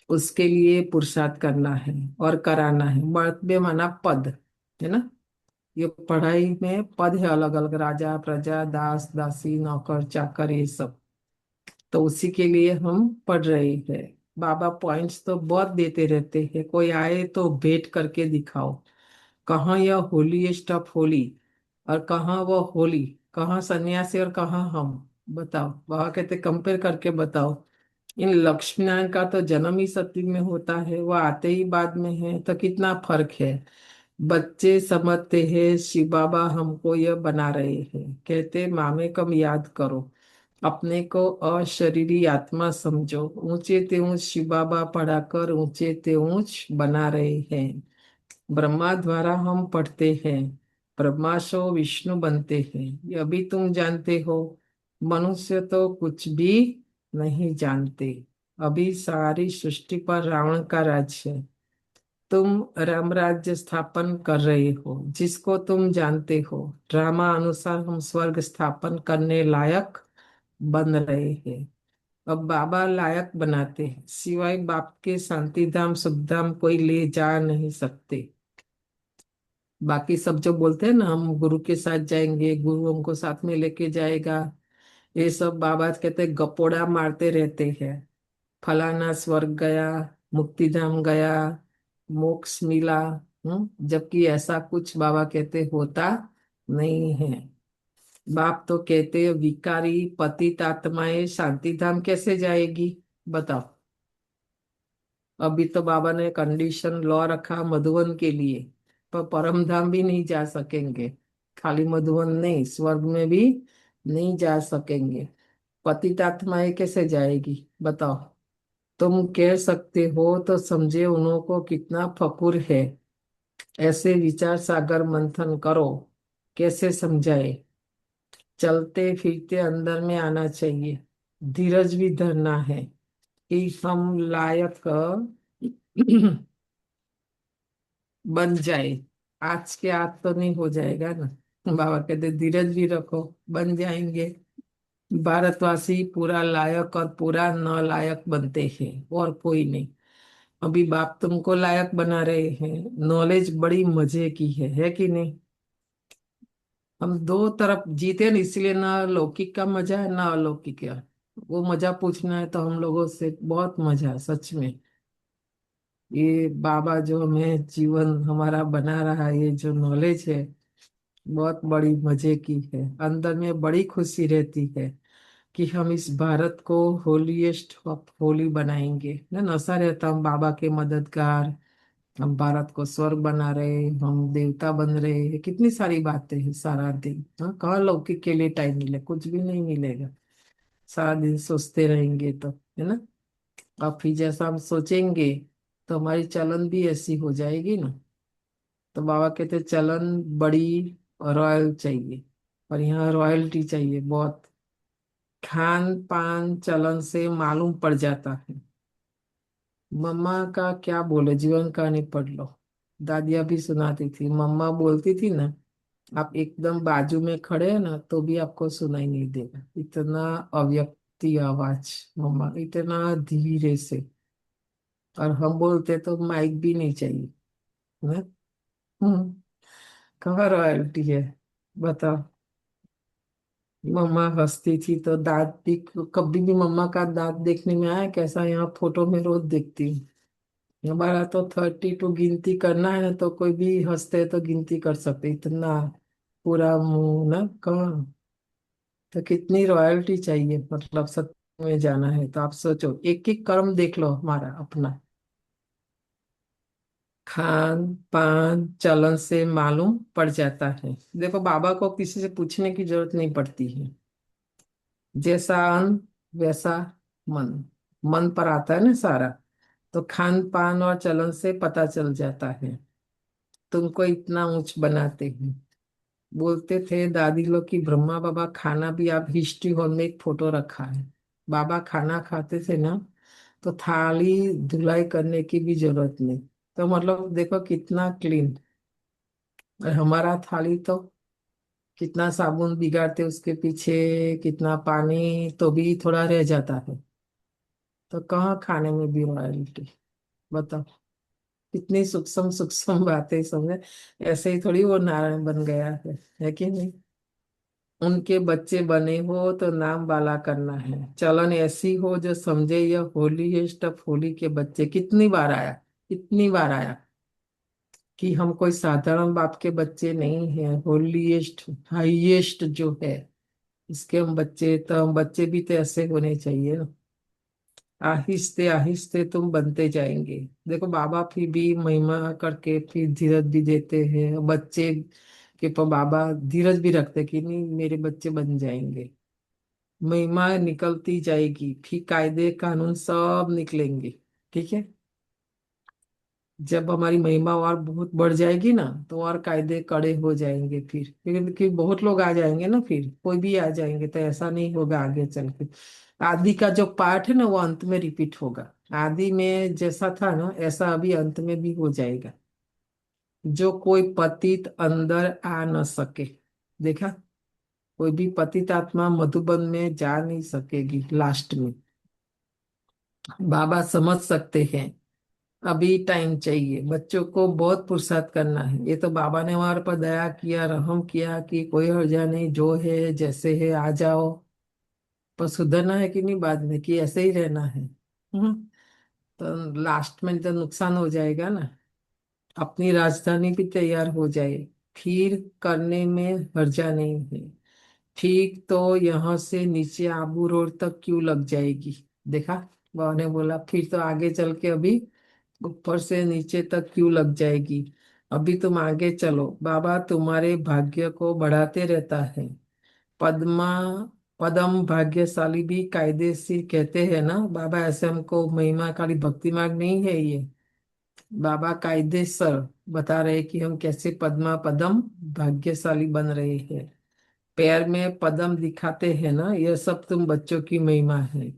उसके लिए पुरुषार्थ करना है और कराना है। मर्तबे माना पद, है ना। ये पढ़ाई में पद है अलग अलग, राजा प्रजा दास दासी नौकर चाकर ये सब। तो उसी के लिए हम पढ़ रहे हैं। बाबा पॉइंट्स तो बहुत देते रहते हैं, कोई आए तो भेंट करके दिखाओ। कहाँ यह होलीएस्ट ऑफ होली और कहाँ वो होली, कहाँ सन्यासी और कहाँ हम, बताओ। बाबा कहते कंपेयर करके बताओ। इन लक्ष्मी नारायण का तो जन्म ही सतयुग में होता है, वो आते ही बाद में है, तो कितना फर्क है। बच्चे समझते हैं शिव बाबा हमको यह बना रहे हैं, कहते मामे कम याद करो, अपने को अशरीरी आत्मा समझो। ऊंचे ते ऊंच शिव बाबा पढ़ाकर ऊंचे ते ऊंच बना रहे हैं। ब्रह्मा द्वारा हम पढ़ते हैं, ब्रह्मा सो विष्णु बनते हैं। ये अभी तुम जानते हो, मनुष्य तो कुछ भी नहीं जानते। अभी सारी सृष्टि पर रावण का राज है। तुम राम राज्य स्थापन कर रहे हो, जिसको तुम जानते हो। ड्रामा अनुसार हम स्वर्ग स्थापन करने लायक बन रहे हैं। अब बाबा लायक बनाते हैं, सिवाय बाप के शांति धाम सुख धाम कोई ले जा नहीं सकते। बाकी सब जो बोलते हैं ना हम गुरु के साथ जाएंगे, गुरु हमको साथ में लेके जाएगा, ये सब बाबा कहते हैं गपोड़ा मारते रहते हैं। फलाना स्वर्ग गया, मुक्ति धाम गया, मोक्ष मिला। जबकि ऐसा कुछ बाबा कहते होता नहीं है। बाप तो कहते विकारी पतित आत्माएं शांति धाम कैसे जाएगी। बताओ। अभी तो बाबा ने कंडीशन लॉ रखा मधुवन के लिए, पर परम धाम भी नहीं जा सकेंगे। खाली मधुवन नहीं, स्वर्ग में भी नहीं जा सकेंगे। पतित आत्माएं कैसे जाएगी बताओ। तुम कह सकते हो तो समझे उन्हों को कितना फकुर है। ऐसे विचार सागर मंथन करो, कैसे समझाए। चलते फिरते अंदर में आना चाहिए, धीरज भी धरना है कि हम लायक बन जाए। आज के आज तो नहीं हो जाएगा ना। बाबा कहते धीरज भी रखो, बन जाएंगे। भारतवासी पूरा लायक और पूरा नालायक बनते हैं, और कोई नहीं। अभी बाप तुमको लायक बना रहे हैं, नॉलेज बड़ी मजे की है कि नहीं। हम दो तरफ जीते न, इसलिए ना लौकिक का मजा है ना अलौकिक का। वो मजा पूछना है तो हम लोगों से बहुत मजा है सच में। ये बाबा जो हमें जीवन हमारा बना रहा है, ये जो नॉलेज है बहुत बड़ी मजे की है। अंदर में बड़ी खुशी रहती है कि हम इस भारत को होलीएस्ट ऑफ होली बनाएंगे ना। नशा रहता हम बाबा के मददगार, हम भारत को स्वर्ग बना रहे, हम देवता बन रहे हैं, कितनी सारी बातें हैं सारा दिन। हाँ, कहाँ लौकिक के लिए टाइम मिले, कुछ भी नहीं मिलेगा। सारा दिन सोचते रहेंगे तो, है ना। और फिर जैसा हम सोचेंगे तो हमारी चलन भी ऐसी हो जाएगी ना। तो बाबा कहते चलन बड़ी रॉयल चाहिए, और यहाँ रॉयल्टी चाहिए बहुत। खान पान चलन से मालूम पड़ जाता है। मम्मा का क्या बोले, जीवन कहानी पढ़ लो। दादिया भी सुनाती थी, मम्मा बोलती थी ना, आप एकदम बाजू में खड़े हैं ना तो भी आपको सुनाई नहीं देगा, इतना अव्यक्ति आवाज मम्मा, इतना धीरे से। और हम बोलते तो माइक भी नहीं चाहिए ना। हम्म, कहाँ रॉयल्टी है बताओ। मम्मा हंसती थी तो दांत भी, कभी भी मम्मा का दांत देखने में आया कैसा, यहाँ फोटो में रोज देखती हूँ। हमारा तो 32 गिनती करना है तो कोई भी हंसते तो गिनती कर सकते, इतना पूरा मुंह ना कहाँ। तो कितनी रॉयल्टी चाहिए, मतलब सत्य में जाना है तो आप सोचो, एक एक कर्म देख लो हमारा अपना। खान पान चलन से मालूम पड़ जाता है। देखो बाबा को किसी से पूछने की जरूरत नहीं पड़ती है। जैसा अन्न वैसा मन, मन पर आता है ना सारा। तो खान पान और चलन से पता चल जाता है। तुमको इतना ऊंच बनाते हैं। बोलते थे दादी लोग की ब्रह्मा बाबा खाना भी, आप हिस्ट्री हॉल में एक फोटो रखा है, बाबा खाना खाते थे ना तो थाली धुलाई करने की भी जरूरत नहीं। तो मतलब देखो कितना क्लीन। और हमारा थाली तो कितना साबुन बिगाड़ते उसके पीछे, कितना पानी तो भी थोड़ा रह जाता है। तो कहाँ खाने में भी रॉयल्टी बताओ। कितनी सूक्ष्म सूक्ष्म बातें समझे। ऐसे ही थोड़ी वो नारायण बन गया है कि नहीं। उनके बच्चे बने हो तो नाम वाला करना है, चलन ऐसी हो जो समझे यह होली है स्टफ होली के बच्चे। कितनी बार आया, कितनी बार आया कि हम कोई साधारण बाप के बच्चे नहीं हैं, होलीएस्ट हाईएस्ट जो है इसके हम बच्चे। तो हम बच्चे भी तो ऐसे होने चाहिए ना। आहिस्ते आहिस्ते तुम बनते जाएंगे। देखो बाबा फिर भी महिमा करके फिर धीरज भी देते हैं बच्चे के, पर बाबा धीरज भी रखते कि नहीं मेरे बच्चे बन जाएंगे। महिमा निकलती जाएगी, फिर कायदे कानून सब निकलेंगे। ठीक है। जब हमारी महिमा और बहुत बढ़ जाएगी ना तो और कायदे कड़े हो जाएंगे। फिर बहुत लोग आ जाएंगे ना, फिर कोई भी आ जाएंगे तो ऐसा नहीं होगा आगे चल के। आदि का जो पार्ट है ना वो अंत में रिपीट होगा। आदि में जैसा था ना ऐसा अभी अंत में भी हो जाएगा। जो कोई पतित अंदर आ न सके, देखा, कोई भी पतित आत्मा मधुबन में जा नहीं सकेगी लास्ट में। बाबा समझ सकते हैं। अभी टाइम चाहिए, बच्चों को बहुत पुरुषार्थ करना है। ये तो बाबा ने हमारे पर दया किया, रहम किया कि कोई हर्जा नहीं, जो है जैसे है आ जाओ। पर सुधरना है कि नहीं बाद में, कि ऐसे ही रहना है। तो लास्ट में तो नुकसान हो जाएगा ना। अपनी राजधानी भी तैयार हो जाए फिर करने में हर्जा नहीं है। ठीक तो यहाँ से नीचे आबू रोड तक क्यों लग जाएगी, देखा। बाबा ने बोला फिर तो आगे चल के अभी ऊपर से नीचे तक क्यों लग जाएगी, अभी तुम आगे चलो, बाबा तुम्हारे भाग्य को बढ़ाते रहता है। पद्मा पदम भाग्यशाली भी कायदेशीर कहते हैं ना बाबा, ऐसे हमको महिमा खाली भक्ति मार्ग नहीं है ये, बाबा कायदेसर बता रहे कि हम कैसे पद्मा पदम भाग्यशाली बन रहे हैं। पैर में पदम दिखाते हैं ना, यह सब तुम बच्चों की महिमा है।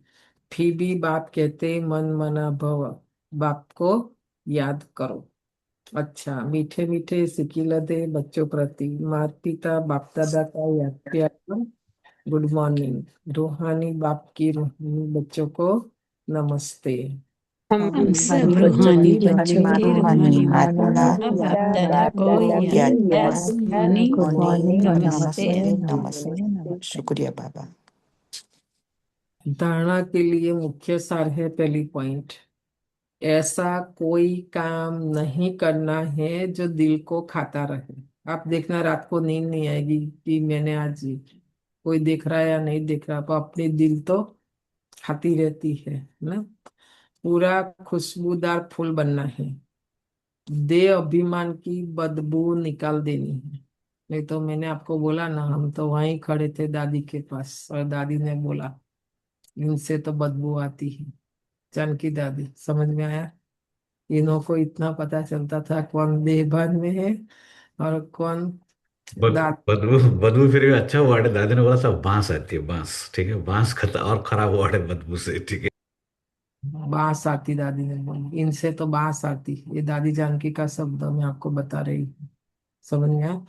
फिर भी बाप कहते मन मना भव, बाप को याद करो। अच्छा, मीठे मीठे सिकिल दे बच्चों प्रति माता पिता बाप दादा का याद प्यार। गुड मॉर्निंग, रूहानी बाप की रूहानी बच्चों को नमस्ते। हम हम सब सब रूहानी रूहानी बच्चों माँ के रूहानी रूहानी माता बाप या दादा बाप को दादा को याद याद गुड प्यार। मॉर्निंग गुड मॉर्निंग और नमस्ते। नमस्ते नमस्ते। शुक्रिया बाबा। धारणा के लिए मुख्य सार है पहली पॉइंट, ऐसा कोई काम नहीं करना है जो दिल को खाता रहे। आप देखना रात को नींद नहीं आएगी कि मैंने आज कोई देख रहा है या नहीं देख रहा, पर अपनी दिल तो खाती रहती है ना। पूरा खुशबूदार फूल बनना है, देह अभिमान की बदबू निकाल देनी है। नहीं तो मैंने आपको बोला ना, हम तो वहीं खड़े थे दादी के पास और दादी ने बोला इनसे तो बदबू आती है। जानकी दादी, समझ में आया? इन्हों को इतना पता चलता था कौन देहभान में है और कौन दांत। बदबू बदबू फिर भी अच्छा वर्ड है, दादी ने बोला था बांस आती है, बांस, ठीक है, बांस खता और खराब वर्ड है बदबू से, ठीक है। बांस आती, दादी ने बोली इनसे तो बांस आती। ये दादी जानकी का शब्द मैं आपको बता रही हूँ। समझ में आया?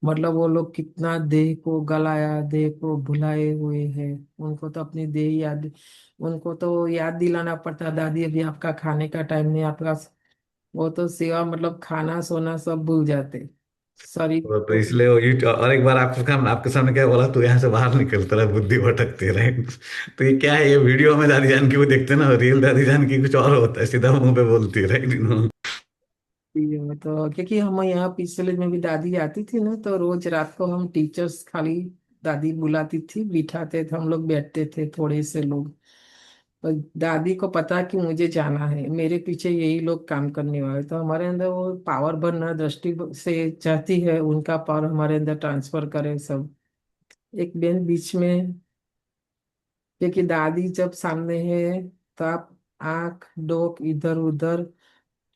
मतलब वो लोग कितना देह को गलाया, देह को भुलाए हुए हैं। उनको तो अपनी देह याद, उनको तो याद दिलाना पड़ता, दादी अभी आपका खाने का टाइम नहीं आपका। वो तो सेवा मतलब खाना सोना सब भूल जाते, शरीर तो को। इसलिए वो और एक बार आपके सामने क्या बोला, तू यहाँ से बाहर निकल, तेरा बुद्धि भटकती रहे। तो ये क्या है, ये वीडियो में दादी जान की वो देखते ना, रियल दादी जान की कुछ और होता है, सीधा मुंह पे बोलती रहे। तो क्योंकि हम यहाँ पिछले में भी दादी आती थी ना, तो रोज रात को हम टीचर्स खाली दादी बुलाती थी, बिठाते थे, हम लोग बैठते थे थोड़े से लोग। तो दादी को पता कि मुझे जाना है, मेरे पीछे यही लोग काम करने वाले, तो हमारे अंदर वो पावर भरना दृष्टि से चाहती है उनका पावर हमारे अंदर ट्रांसफर करे सब। एक बेन बीच में, क्योंकि दादी जब सामने है तो आप आंख डोक इधर उधर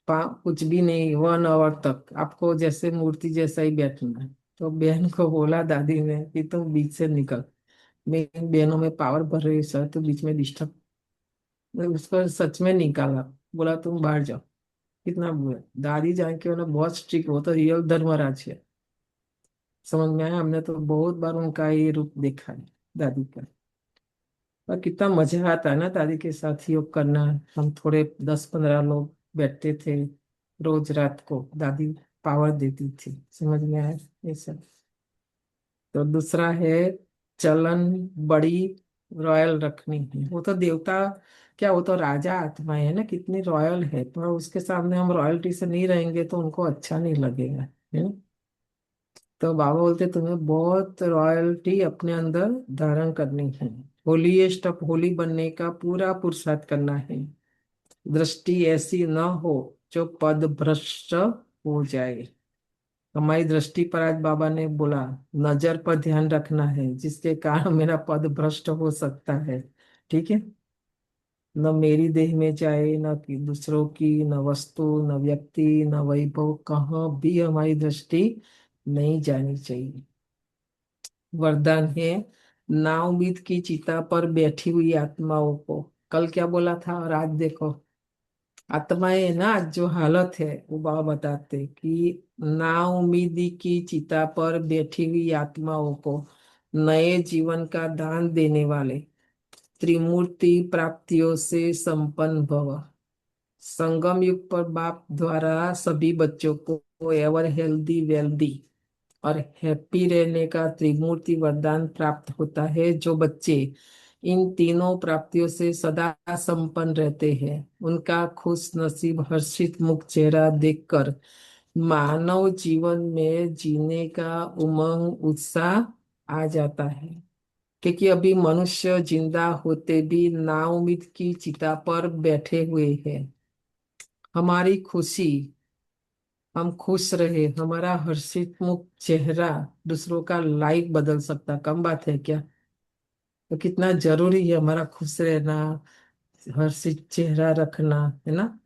कुछ भी नहीं, 1 आवर तक आपको जैसे मूर्ति जैसा ही बैठना है। तो बहन को बोला दादी ने कि तुम बीच से निकल, मेरी बहनों में पावर भर रही है सर, तो बीच में डिस्टर्ब। उसको सच में निकाला, बोला तुम बाहर जाओ। कितना बुरा, दादी जान के ना बहुत स्ट्रिक्ट, वो तो रियल धर्मराज है। समझ में आया? हमने तो बहुत बार उनका ये रूप देखा है दादी का। और कितना मजा आता है ना दादी के साथ योग करना। हम थोड़े 10-15 लोग बैठते थे रोज रात को, दादी पावर देती थी। समझ में आया ये सब? तो दूसरा है चलन बड़ी रॉयल रखनी है। वो तो देवता क्या, वो तो राजा आत्मा है ना, कितनी रॉयल है, पर उसके सामने हम रॉयल्टी से नहीं रहेंगे तो उनको अच्छा नहीं लगेगा, है ना। तो बाबा बोलते तुम्हें बहुत रॉयल्टी अपने अंदर धारण करनी है, होलीएस्ट ऑफ होली बनने का पूरा पुरुषार्थ करना है। दृष्टि ऐसी न हो जो पद भ्रष्ट हो जाए। हमारी दृष्टि पर आज बाबा ने बोला नजर पर ध्यान रखना है, जिसके कारण मेरा पद भ्रष्ट हो सकता है। ठीक है, न मेरी देह में जाए, न कि दूसरों की, न वस्तु, न व्यक्ति, न वैभव, कहाँ भी हमारी दृष्टि नहीं जानी चाहिए। वरदान है ना उम्मीद की चिता पर बैठी हुई आत्माओं को। कल क्या बोला था और आज देखो, आत्माएं ना आज जो हालत है वो बाबा बताते कि ना उम्मीदी की चिता पर बैठी हुई आत्माओं को नए जीवन का दान देने वाले त्रिमूर्ति प्राप्तियों से संपन्न भव। संगम युग पर बाप द्वारा सभी बच्चों को एवर हेल्दी वेल्दी और हैप्पी रहने का त्रिमूर्ति वरदान प्राप्त होता है। जो बच्चे इन तीनों प्राप्तियों से सदा संपन्न रहते हैं, उनका खुश नसीब हर्षित मुख चेहरा देखकर मानव जीवन में जीने का उमंग उत्साह आ जाता है। क्योंकि अभी मनुष्य जिंदा होते भी नाउम्मीद की चिता पर बैठे हुए हैं। हमारी खुशी, हम खुश रहे, हमारा हर्षित मुख चेहरा दूसरों का लाइफ बदल सकता, कम बात है क्या? तो कितना जरूरी है हमारा खुश रहना, हर्षित चेहरा रखना, है ना?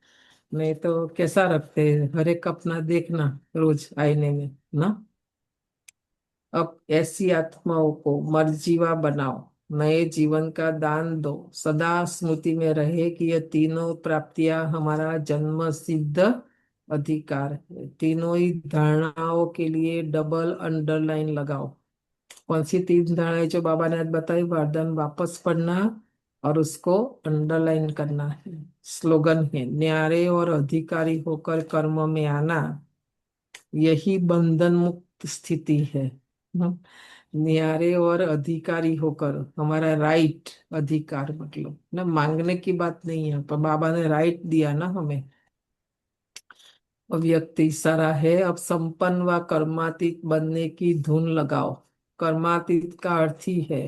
नहीं तो कैसा रखते हैं? हर एक अपना देखना रोज आईने में ना। अब ऐसी आत्माओं को मर्जीवा बनाओ, नए जीवन का दान दो। सदा स्मृति में रहे कि ये तीनों प्राप्तियां हमारा जन्म सिद्ध अधिकार है। तीनों ही धारणाओं के लिए डबल अंडरलाइन लगाओ। कौन सी तीन धारणाएं जो बाबा ने आज बताई? वरदान वापस पढ़ना और उसको अंडरलाइन करना है। स्लोगन है, न्यारे और अधिकारी होकर कर्म में आना, यही बंधन मुक्त स्थिति है। न्यारे और अधिकारी होकर, हमारा राइट, अधिकार मतलब ना मांगने की बात नहीं है, पर बाबा ने राइट दिया ना हमें। अव्यक्त इशारा है, अब संपन्न व कर्मातीत बनने की धुन लगाओ। कर्मातीत का अर्थ ही है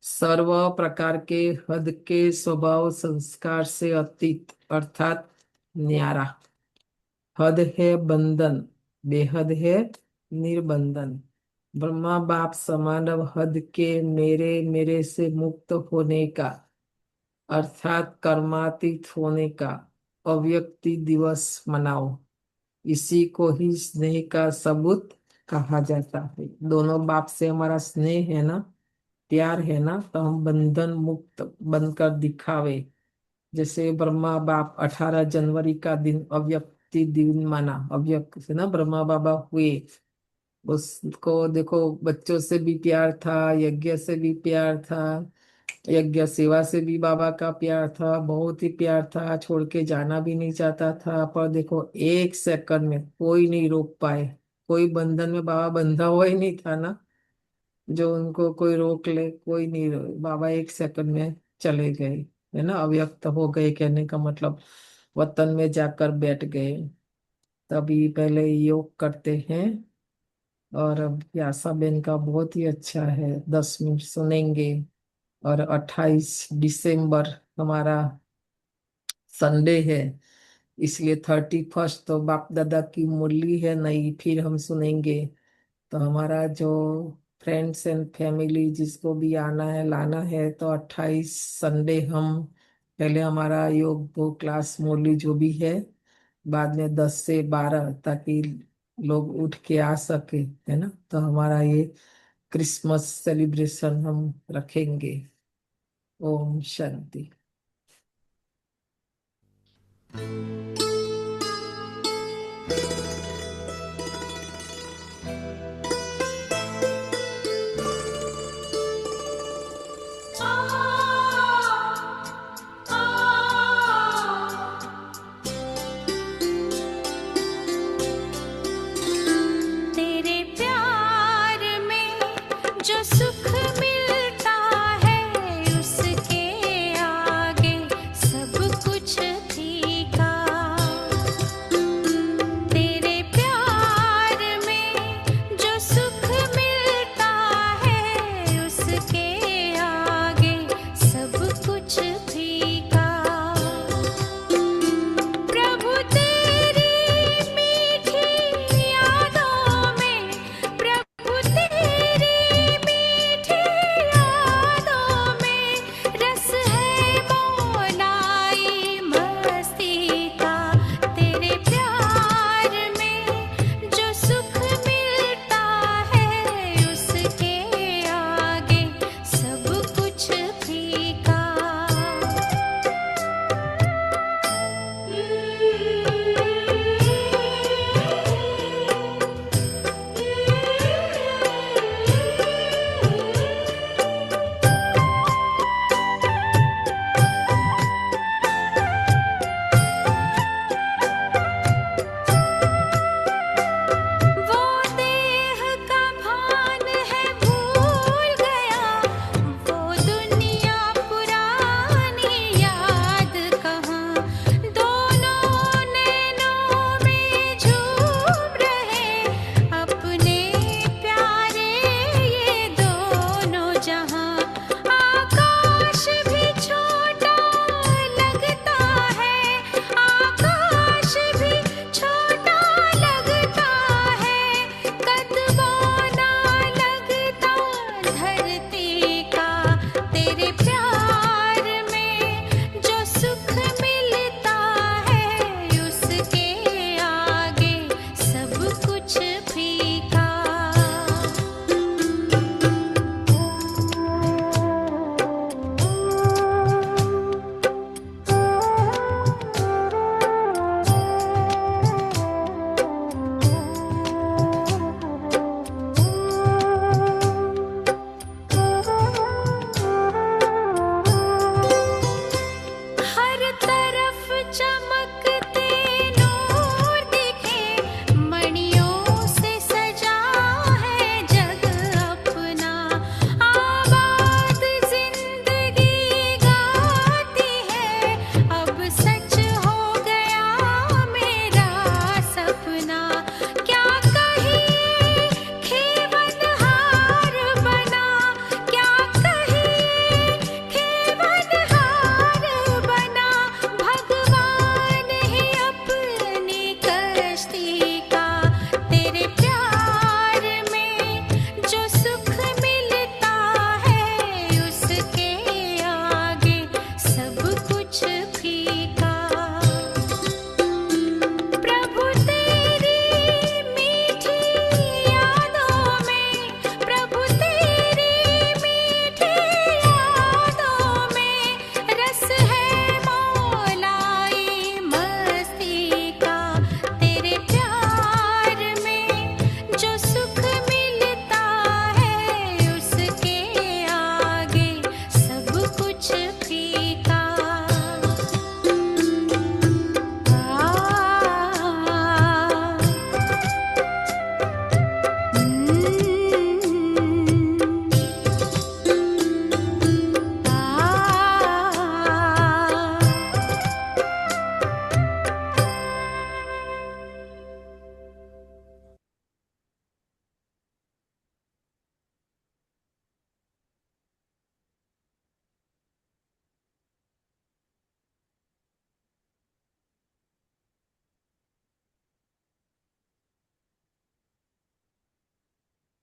सर्व प्रकार के हद के स्वभाव संस्कार से अतीत, अर्थात न्यारा। हद है बंधन, बेहद है निर्बंधन। ब्रह्मा बाप समान हद के मेरे मेरे से मुक्त होने का, अर्थात कर्मातीत होने का अव्यक्ति दिवस मनाओ। इसी को ही स्नेह का सबूत कहा जाता है। दोनों बाप से हमारा स्नेह है ना, प्यार है ना, तो हम बंधन मुक्त बनकर दिखावे। जैसे ब्रह्मा बाप 18 जनवरी का दिन अव्यक्ति दिन माना, अव्यक्त से ना ब्रह्मा बाबा हुए, उसको देखो बच्चों से भी प्यार था, यज्ञ से भी प्यार था, यज्ञ सेवा से भी बाबा का प्यार था, बहुत ही प्यार था, छोड़ के जाना भी नहीं चाहता था। पर देखो एक सेकंड में कोई नहीं रोक पाए, कोई बंधन में बाबा बंधा हुआ ही नहीं था ना, जो उनको कोई रोक ले, कोई नहीं बाबा एक सेकंड में चले गए, है ना। अव्यक्त हो गए कहने का मतलब वतन में जाकर बैठ गए। तभी पहले योग करते हैं। और अब यासा बेन का बहुत ही अच्छा है, 10 मिनट सुनेंगे। और 28 दिसंबर हमारा संडे है, इसलिए 31 तो बाप दादा की मुरली है नई, फिर हम सुनेंगे। तो हमारा जो फ्रेंड्स एंड फैमिली जिसको भी आना है लाना है, तो 28 संडे हम पहले हमारा योग 2 क्लास मुरली जो भी है, बाद में 10 से 12, ताकि लोग उठ के आ सके, है ना। तो हमारा ये क्रिसमस सेलिब्रेशन हम रखेंगे। ओम शांति। तेरे प्यार में जो सुख मिलता है, उसके आगे सब कुछ फीका।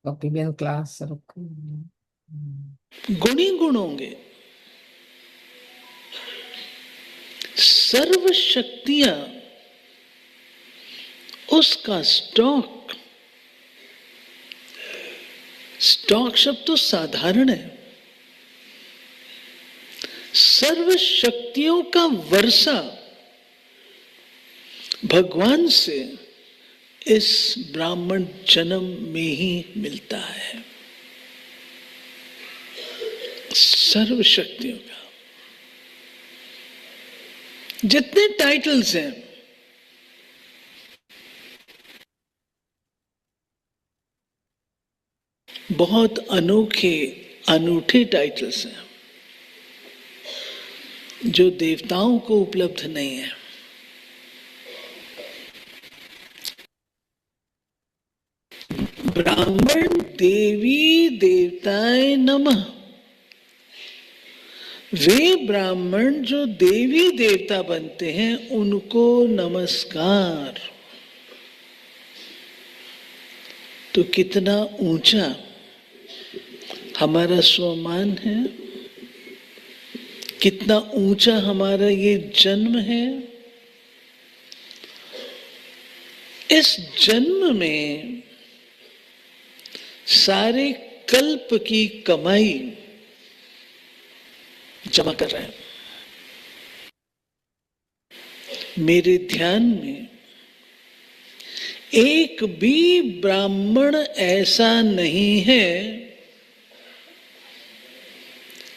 कॉपी बेन क्लास रखो। गुण ही गुण होंगे। सर्व शक्तियां उसका स्टॉक, स्टॉक शब्द तो साधारण है, सर्व शक्तियों का वर्षा भगवान से इस ब्राह्मण जन्म में ही मिलता है। सर्व शक्तियों का जितने टाइटल्स हैं, बहुत अनोखे अनूठे टाइटल्स हैं जो देवताओं को उपलब्ध नहीं है। ब्राह्मण देवी देवताय नमः, वे ब्राह्मण जो देवी देवता बनते हैं उनको नमस्कार। तो कितना ऊंचा हमारा स्वमान है, कितना ऊंचा हमारा ये जन्म है। इस जन्म में सारे कल्प की कमाई जमा कर रहे हैं। मेरे ध्यान में एक भी ब्राह्मण ऐसा नहीं है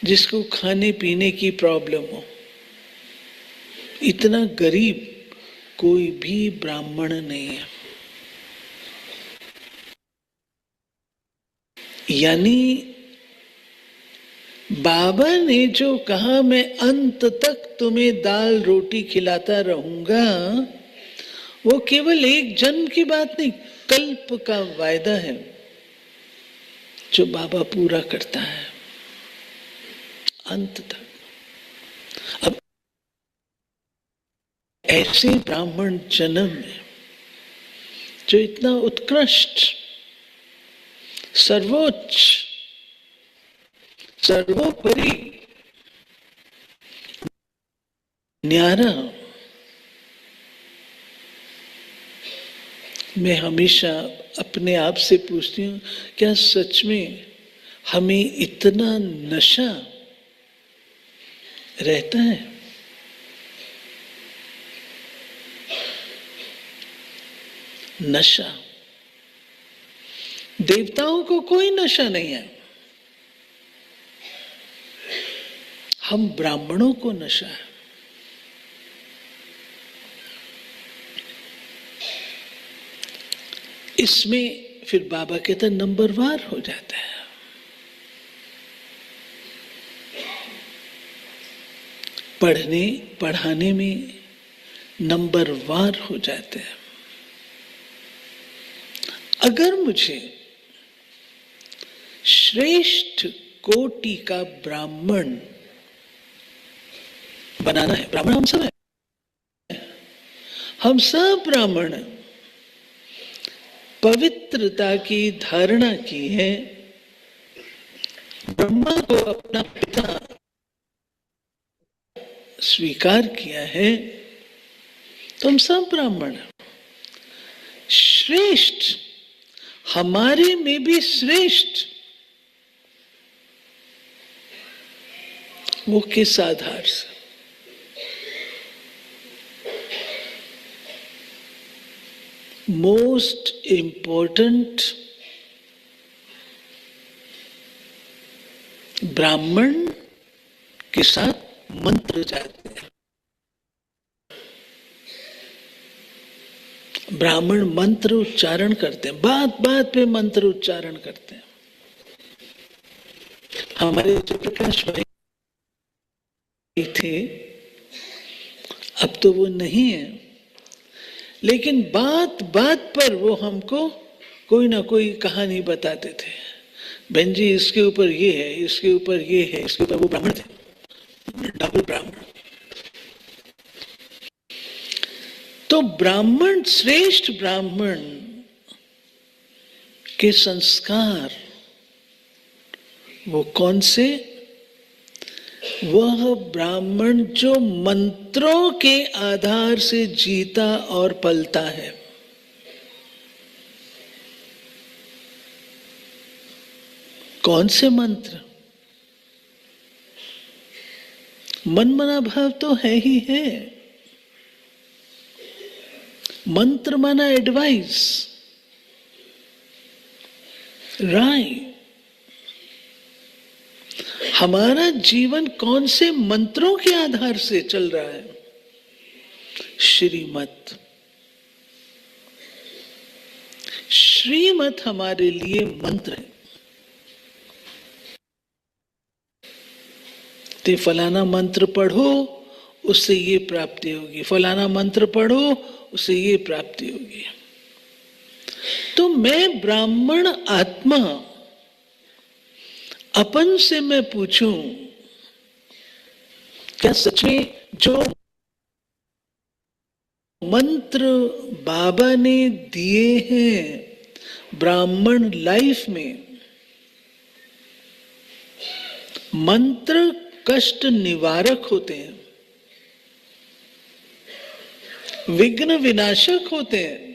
जिसको खाने पीने की प्रॉब्लम हो। इतना गरीब कोई भी ब्राह्मण नहीं है। यानी बाबा ने जो कहा मैं अंत तक तुम्हें दाल रोटी खिलाता रहूंगा, वो केवल एक जन्म की बात नहीं, कल्प का वायदा है जो बाबा पूरा करता है अंत तक। अब ऐसे ब्राह्मण जन्म में जो इतना उत्कृष्ट, सर्वोच्च, सर्वोपरि, न्यारा, मैं हमेशा अपने आप से पूछती हूँ, क्या सच में हमें इतना नशा रहता है? नशा, देवताओं को कोई नशा नहीं है, हम ब्राह्मणों को नशा है। इसमें फिर बाबा कहता नंबरवार हो जाता है। पढ़ने पढ़ाने में नंबरवार हो जाते हैं। अगर मुझे श्रेष्ठ कोटि का ब्राह्मण बनाना है, ब्राह्मण हम सब हैं, हम सब ब्राह्मण पवित्रता की धारणा की है, ब्रह्मा को अपना पिता स्वीकार किया है, तो हम सब ब्राह्मण हैं। श्रेष्ठ, हमारे में भी श्रेष्ठ, वो किस आधार से? मोस्ट इंपॉर्टेंट, ब्राह्मण के साथ मंत्र जाते हैं। ब्राह्मण मंत्र उच्चारण करते हैं, बात बात पे मंत्र उच्चारण करते हैं। हमारे जयप्रकाश भाई थे, अब तो वो नहीं है, लेकिन बात बात पर वो हमको कोई ना कोई कहानी बताते थे। बहन जी इसके ऊपर ये है, इसके ऊपर ये है, इसके ऊपर, वो ब्राह्मण थे, डबल ब्राह्मण। तो ब्राह्मण, श्रेष्ठ ब्राह्मण के संस्कार वो कौन से? वह ब्राह्मण जो मंत्रों के आधार से जीता और पलता है। कौन से मंत्र? मन मना भाव तो है ही है। मंत्र माना एडवाइस, राय। हमारा जीवन कौन से मंत्रों के आधार से चल रहा है? श्रीमत। श्रीमत हमारे लिए मंत्र है। ते फलाना मंत्र पढ़ो उससे ये प्राप्ति होगी, फलाना मंत्र पढ़ो उससे ये प्राप्ति होगी। तो मैं ब्राह्मण आत्मा अपन से मैं पूछूं, क्या सच में जो मंत्र बाबा ने दिए हैं ब्राह्मण लाइफ में, मंत्र कष्ट निवारक होते हैं, विघ्न विनाशक होते हैं,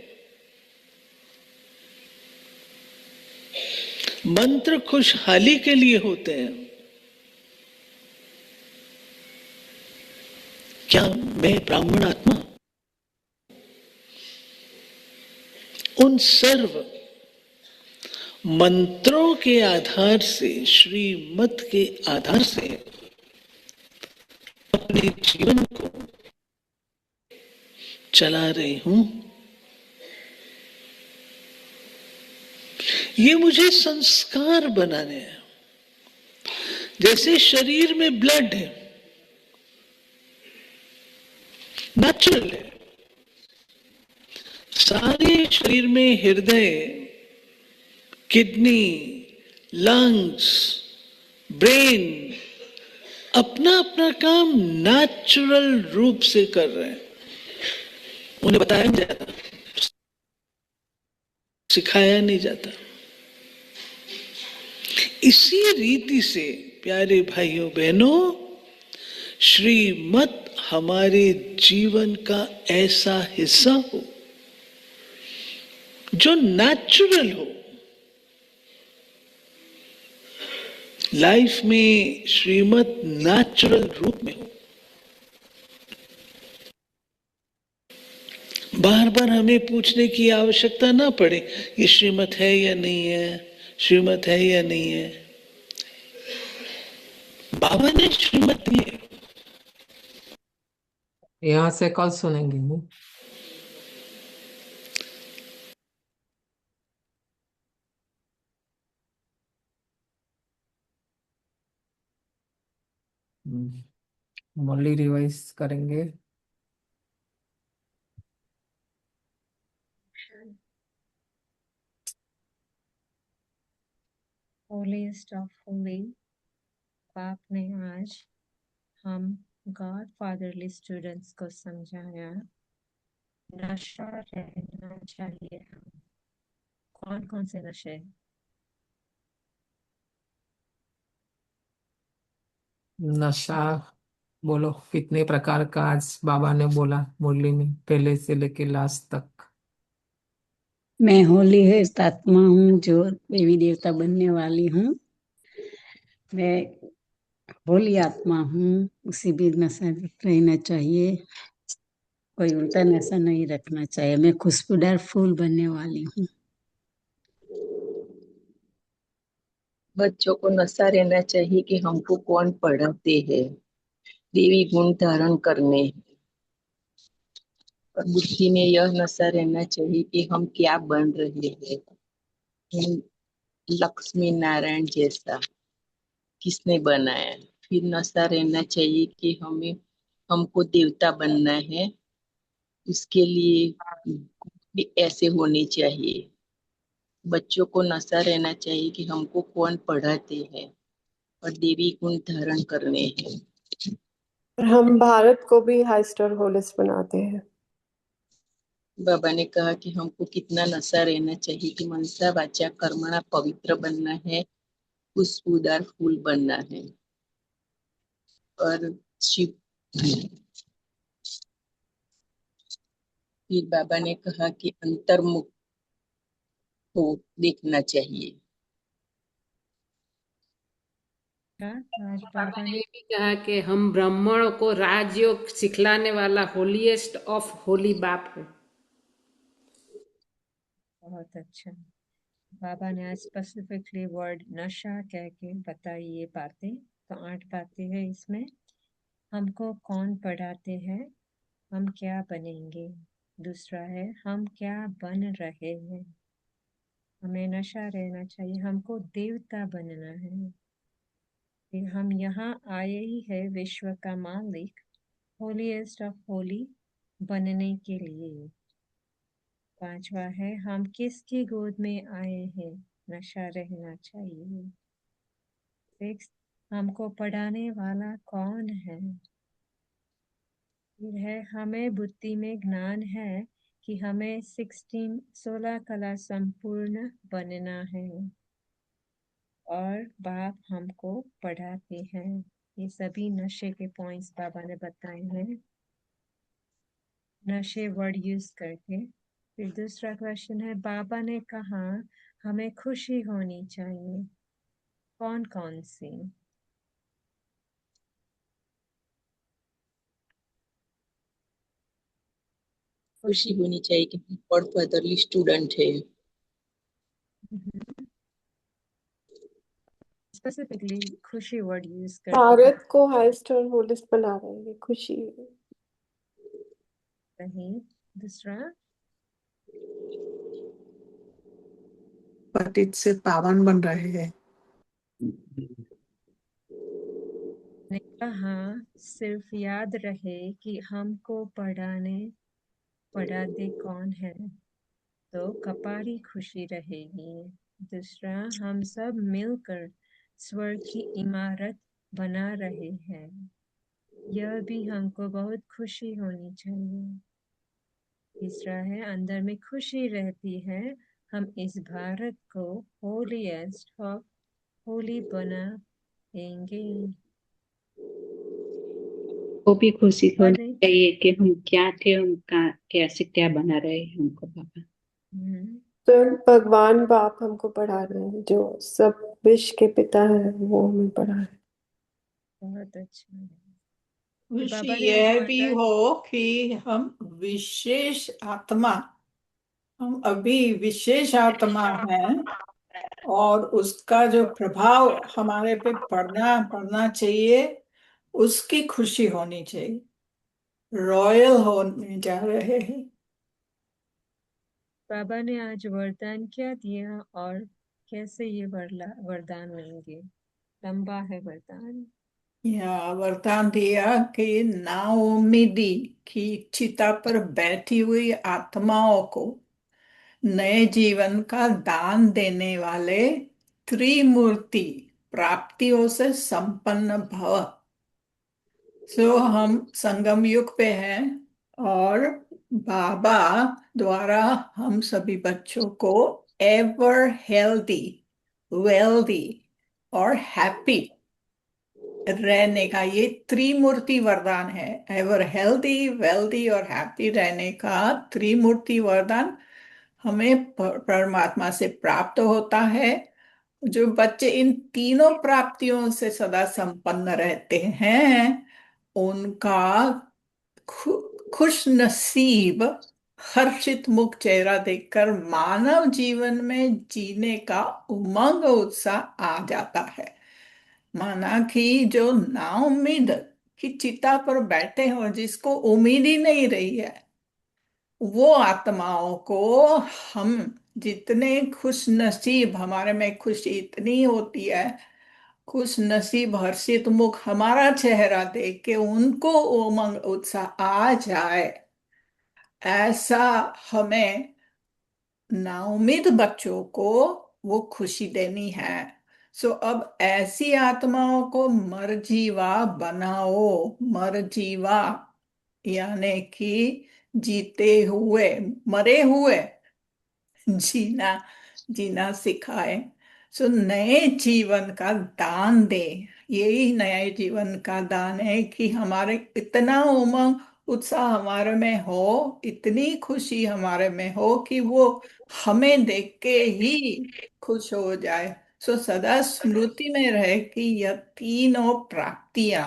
मंत्र खुशहाली के लिए होते हैं? क्या मैं ब्राह्मण आत्मा उन सर्व मंत्रों के आधार से, श्रीमत के आधार से अपने जीवन को चला रही हूं? ये मुझे संस्कार बनाने हैं। जैसे शरीर में ब्लड है, नेचुरल है, सारे शरीर में हृदय, किडनी, लंग्स, ब्रेन अपना अपना काम नेचुरल रूप से कर रहे हैं। उन्हें बताया नहीं जाता, सिखाया नहीं जाता। इसी रीति से प्यारे भाइयों बहनों, श्रीमत हमारे जीवन का ऐसा हिस्सा हो जो नेचुरल हो। लाइफ में श्रीमत नेचुरल रूप में हो। बार बार हमें पूछने की आवश्यकता ना पड़े, ये श्रीमत है या नहीं है, श्रीमत है या नहीं है। बाबा ने श्रीमत दी है। यहाँ से कल सुनेंगे नहीं? मुरली रिवाइज करेंगे। होलीस्ट ऑफ होली, पाप ने आज हम गॉड फादरली स्टूडेंट्स को समझाया नशा रहना चाहिए। कौन कौन से नशे? नशा बोलो कितने प्रकार का आज बाबा ने बोला मुरली में, पहले से लेके लास्ट तक। मैं होली है आत्मा हूँ जो देवी देवता बनने वाली हूँ। मैं होली आत्मा हूँ, उसी भी नशा रहना चाहिए, कोई उल्टा नशा नहीं रखना चाहिए। मैं खुशबूदार फूल बनने वाली हूँ। बच्चों को नशा रहना चाहिए कि हमको कौन पढ़ाते हैं, देवी गुण धारण करने। और बुद्धि में यह नशा रहना चाहिए कि हम क्या बन रहे हैं, हम लक्ष्मी नारायण जैसा किसने बनाया। फिर नशा रहना चाहिए कि हमको देवता बनना है, उसके लिए भी ऐसे होने चाहिए। बच्चों को नशा रहना चाहिए कि हमको कौन पढ़ाते हैं और देवी गुण धारण करने हैं। हम भारत को भी हाई स्टार होलिस्ट बनाते हैं। बाबा ने कहा कि हमको कितना नशा रहना चाहिए कि मनसा वाचा कर्मणा पवित्र बनना है, खुशबूदार फूल बनना है। और शिव फिर बाबा ने कहा कि अंतर्मुख को देखना चाहिए। आज बाबा बाबा ने ने ये भी कहा कि हम ब्राह्मणों को राजयोग सिखलाने वाला होलीएस्ट ऑफ होली बाप है। बहुत अच्छा। बाबा ने आज स्पेसिफिकली वर्ड नशा कह के बताई ये बातें। तो 8 बातें हैं इसमें। हमको कौन पढ़ाते हैं, हम क्या बनेंगे। दूसरा है हम क्या बन रहे हैं, हमें नशा रहना चाहिए, हमको देवता बनना है। फिर हम यहाँ आए ही है विश्व का मालिक, होलीएस्ट ऑफ होली बनने के लिए। 5वां है हम किसकी गोद में आए हैं, नशा रहना चाहिए। 6 हमको पढ़ाने वाला कौन है। फिर है हमें बुद्धि में ज्ञान है कि हमें 16 कला संपूर्ण बनना है और बाप हमको पढ़ाते हैं। ये सभी नशे के पॉइंट्स बाबा ने बताए हैं, नशे वर्ड यूज करके। फिर दूसरा क्वेश्चन है बाबा ने कहा हमें खुशी होनी चाहिए, कौन कौन सी। खुशी होनी चाहिए कि हम और फर्दरली स्टूडेंट है। स्पेसिफिकली खुशी वर्ड यूज करके भारत को हाईएस्ट और होलिस्ट बना रहे हैं, खुशी। सही। दूसरा पतित से पावन बन रहे हैं। ने कहा सिर्फ याद रहे कि हमको पढ़ाते कौन है, तो कपारी खुशी रहेगी। दूसरा हम सब मिलकर स्वर्ग की इमारत बना रहे हैं, यह भी हमको बहुत खुशी होनी चाहिए। तीसरा है अंदर में खुशी रहती है, हम इस भारत को होलीएस्ट ऑफ होली बनाएंगे। वो भी खुशी होनी बने चाहिए कि हम क्या थे, हम कैसे क्या बना रहे हैं हमको बाबा। स्वयं भगवान बाप हमको पढ़ा रहे हैं, जो सब विश्व के पिता है वो हमें पढ़ा रहे हैं। बहुत अच्छा। खुशी बाबा ने आज यह भी वरदान हो कि हम विशेष आत्मा, हम अभी विशेष आत्मा हैं और उसका जो प्रभाव हमारे पे पड़ना चाहिए, उसकी खुशी होनी चाहिए। रॉयल होने जा रहे हैं। बाबा ने आज वरदान क्या दिया और कैसे ये वरदान लेंगे। लंबा है वरदान। या वरदान दिया कि नाउम्मीदी की चिता पर बैठी हुई आत्माओं को नए जीवन का दान देने वाले त्रिमूर्ति प्राप्तियों से संपन्न भव। सो हम संगम युग पे हैं और बाबा द्वारा हम सभी बच्चों को एवर हेल्दी, वेल्दी और हैप्पी रहने का ये त्रिमूर्ति वरदान है। एवर हेल्दी, वेल्दी और हैप्पी रहने का त्रिमूर्ति वरदान हमें परमात्मा से प्राप्त होता है। जो बच्चे इन तीनों प्राप्तियों से सदा संपन्न रहते हैं, उनका खुश नसीब हर्षित मुख चेहरा देखकर मानव जीवन में जीने का उमंग उत्साह आ जाता है। माना कि जो नाउम्मीद की चिता पर बैठे हो, जिसको उम्मीद ही नहीं रही है, वो आत्माओं को हम जितने खुश नसीब, हमारे में खुशी इतनी होती है, खुश नसीब हर्षित मुख हमारा चेहरा देख के उनको उमंग उत्साह आ जाए, ऐसा हमें नाउम्मीद बच्चों को वो खुशी देनी है। सो अब ऐसी आत्माओं को मरजीवा बनाओ। मरजीवा यानी कि जीते हुए मरे हुए जीना जीना सिखाए। सो नए जीवन का दान दे। यही नए जीवन का दान है कि हमारे इतना उमंग उत्साह हमारे में हो, इतनी खुशी हमारे में हो कि वो हमें देख के ही खुश हो जाए। सो सदा स्मृति में रहे कि यह तीनों प्राप्तियां,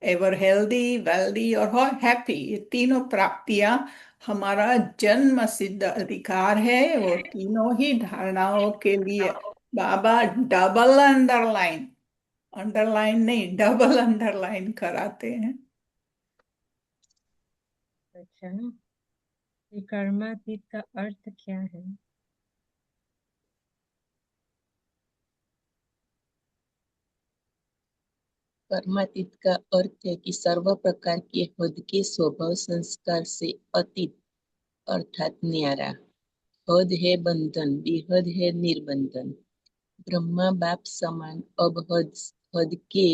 एवर हेल्दी, वेल्दी और हैप्पी, ये तीनों प्राप्तियां हमारा जन्म सिद्ध अधिकार है। वो तीनों ही धारणाओं के लिए बाबा डबल अंडरलाइन, अंडरलाइन नहीं, डबल अंडरलाइन कराते हैं। अच्छा, ये कर्मातीत का अर्थ क्या है? कर्मातीत का अर्थ है कि सर्व प्रकार के हद के स्वभाव संस्कार से अतीत अर्थात न्यारा। हद है बंधन, बेहद है निर्बंधन। ब्रह्मा बाप समान अब हद के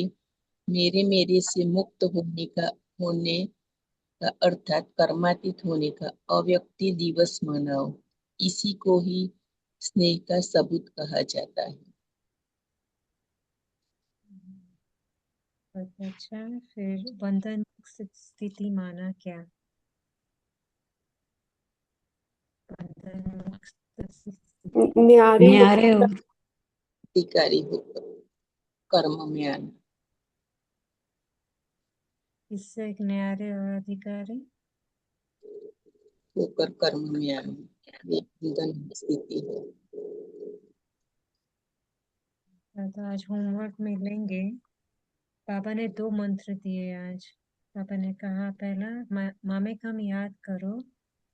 मेरे से मुक्त होने का अर्थात कर्मातीत होने का अव्यक्ति दिवस मनाओ। इसी को ही स्नेह का सबूत कहा जाता है। अच्छा, फिर बंधन मुक्त स्थिति माना क्या? बंधन मुक्त स्थिति न्यारे न्यारे हो अधिकारी होकर कर्म में आना। इससे एक न्यारे और अधिकारी होकर कर्म में आना, ये बंधन स्थिति है। तो आज होमवर्क में लेंगे। पापा ने 2 मंत्र दिए आज। पापा ने कहा पहला मामेकम याद करो,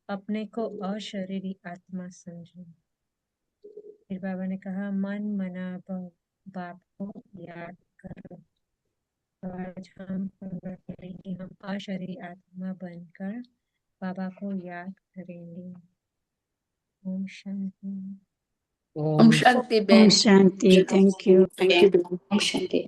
अपने को अशरीरी आत्मा समझो। फिर बाबा ने कहा मन मना बाप को याद करो। तो आज हम करेंगे कि हम अशरीरी आत्मा बनकर बाबा को याद करेंगे। ओम शांति। ओम शांति ओम बहन। शांति। Thank you. ओम शांति।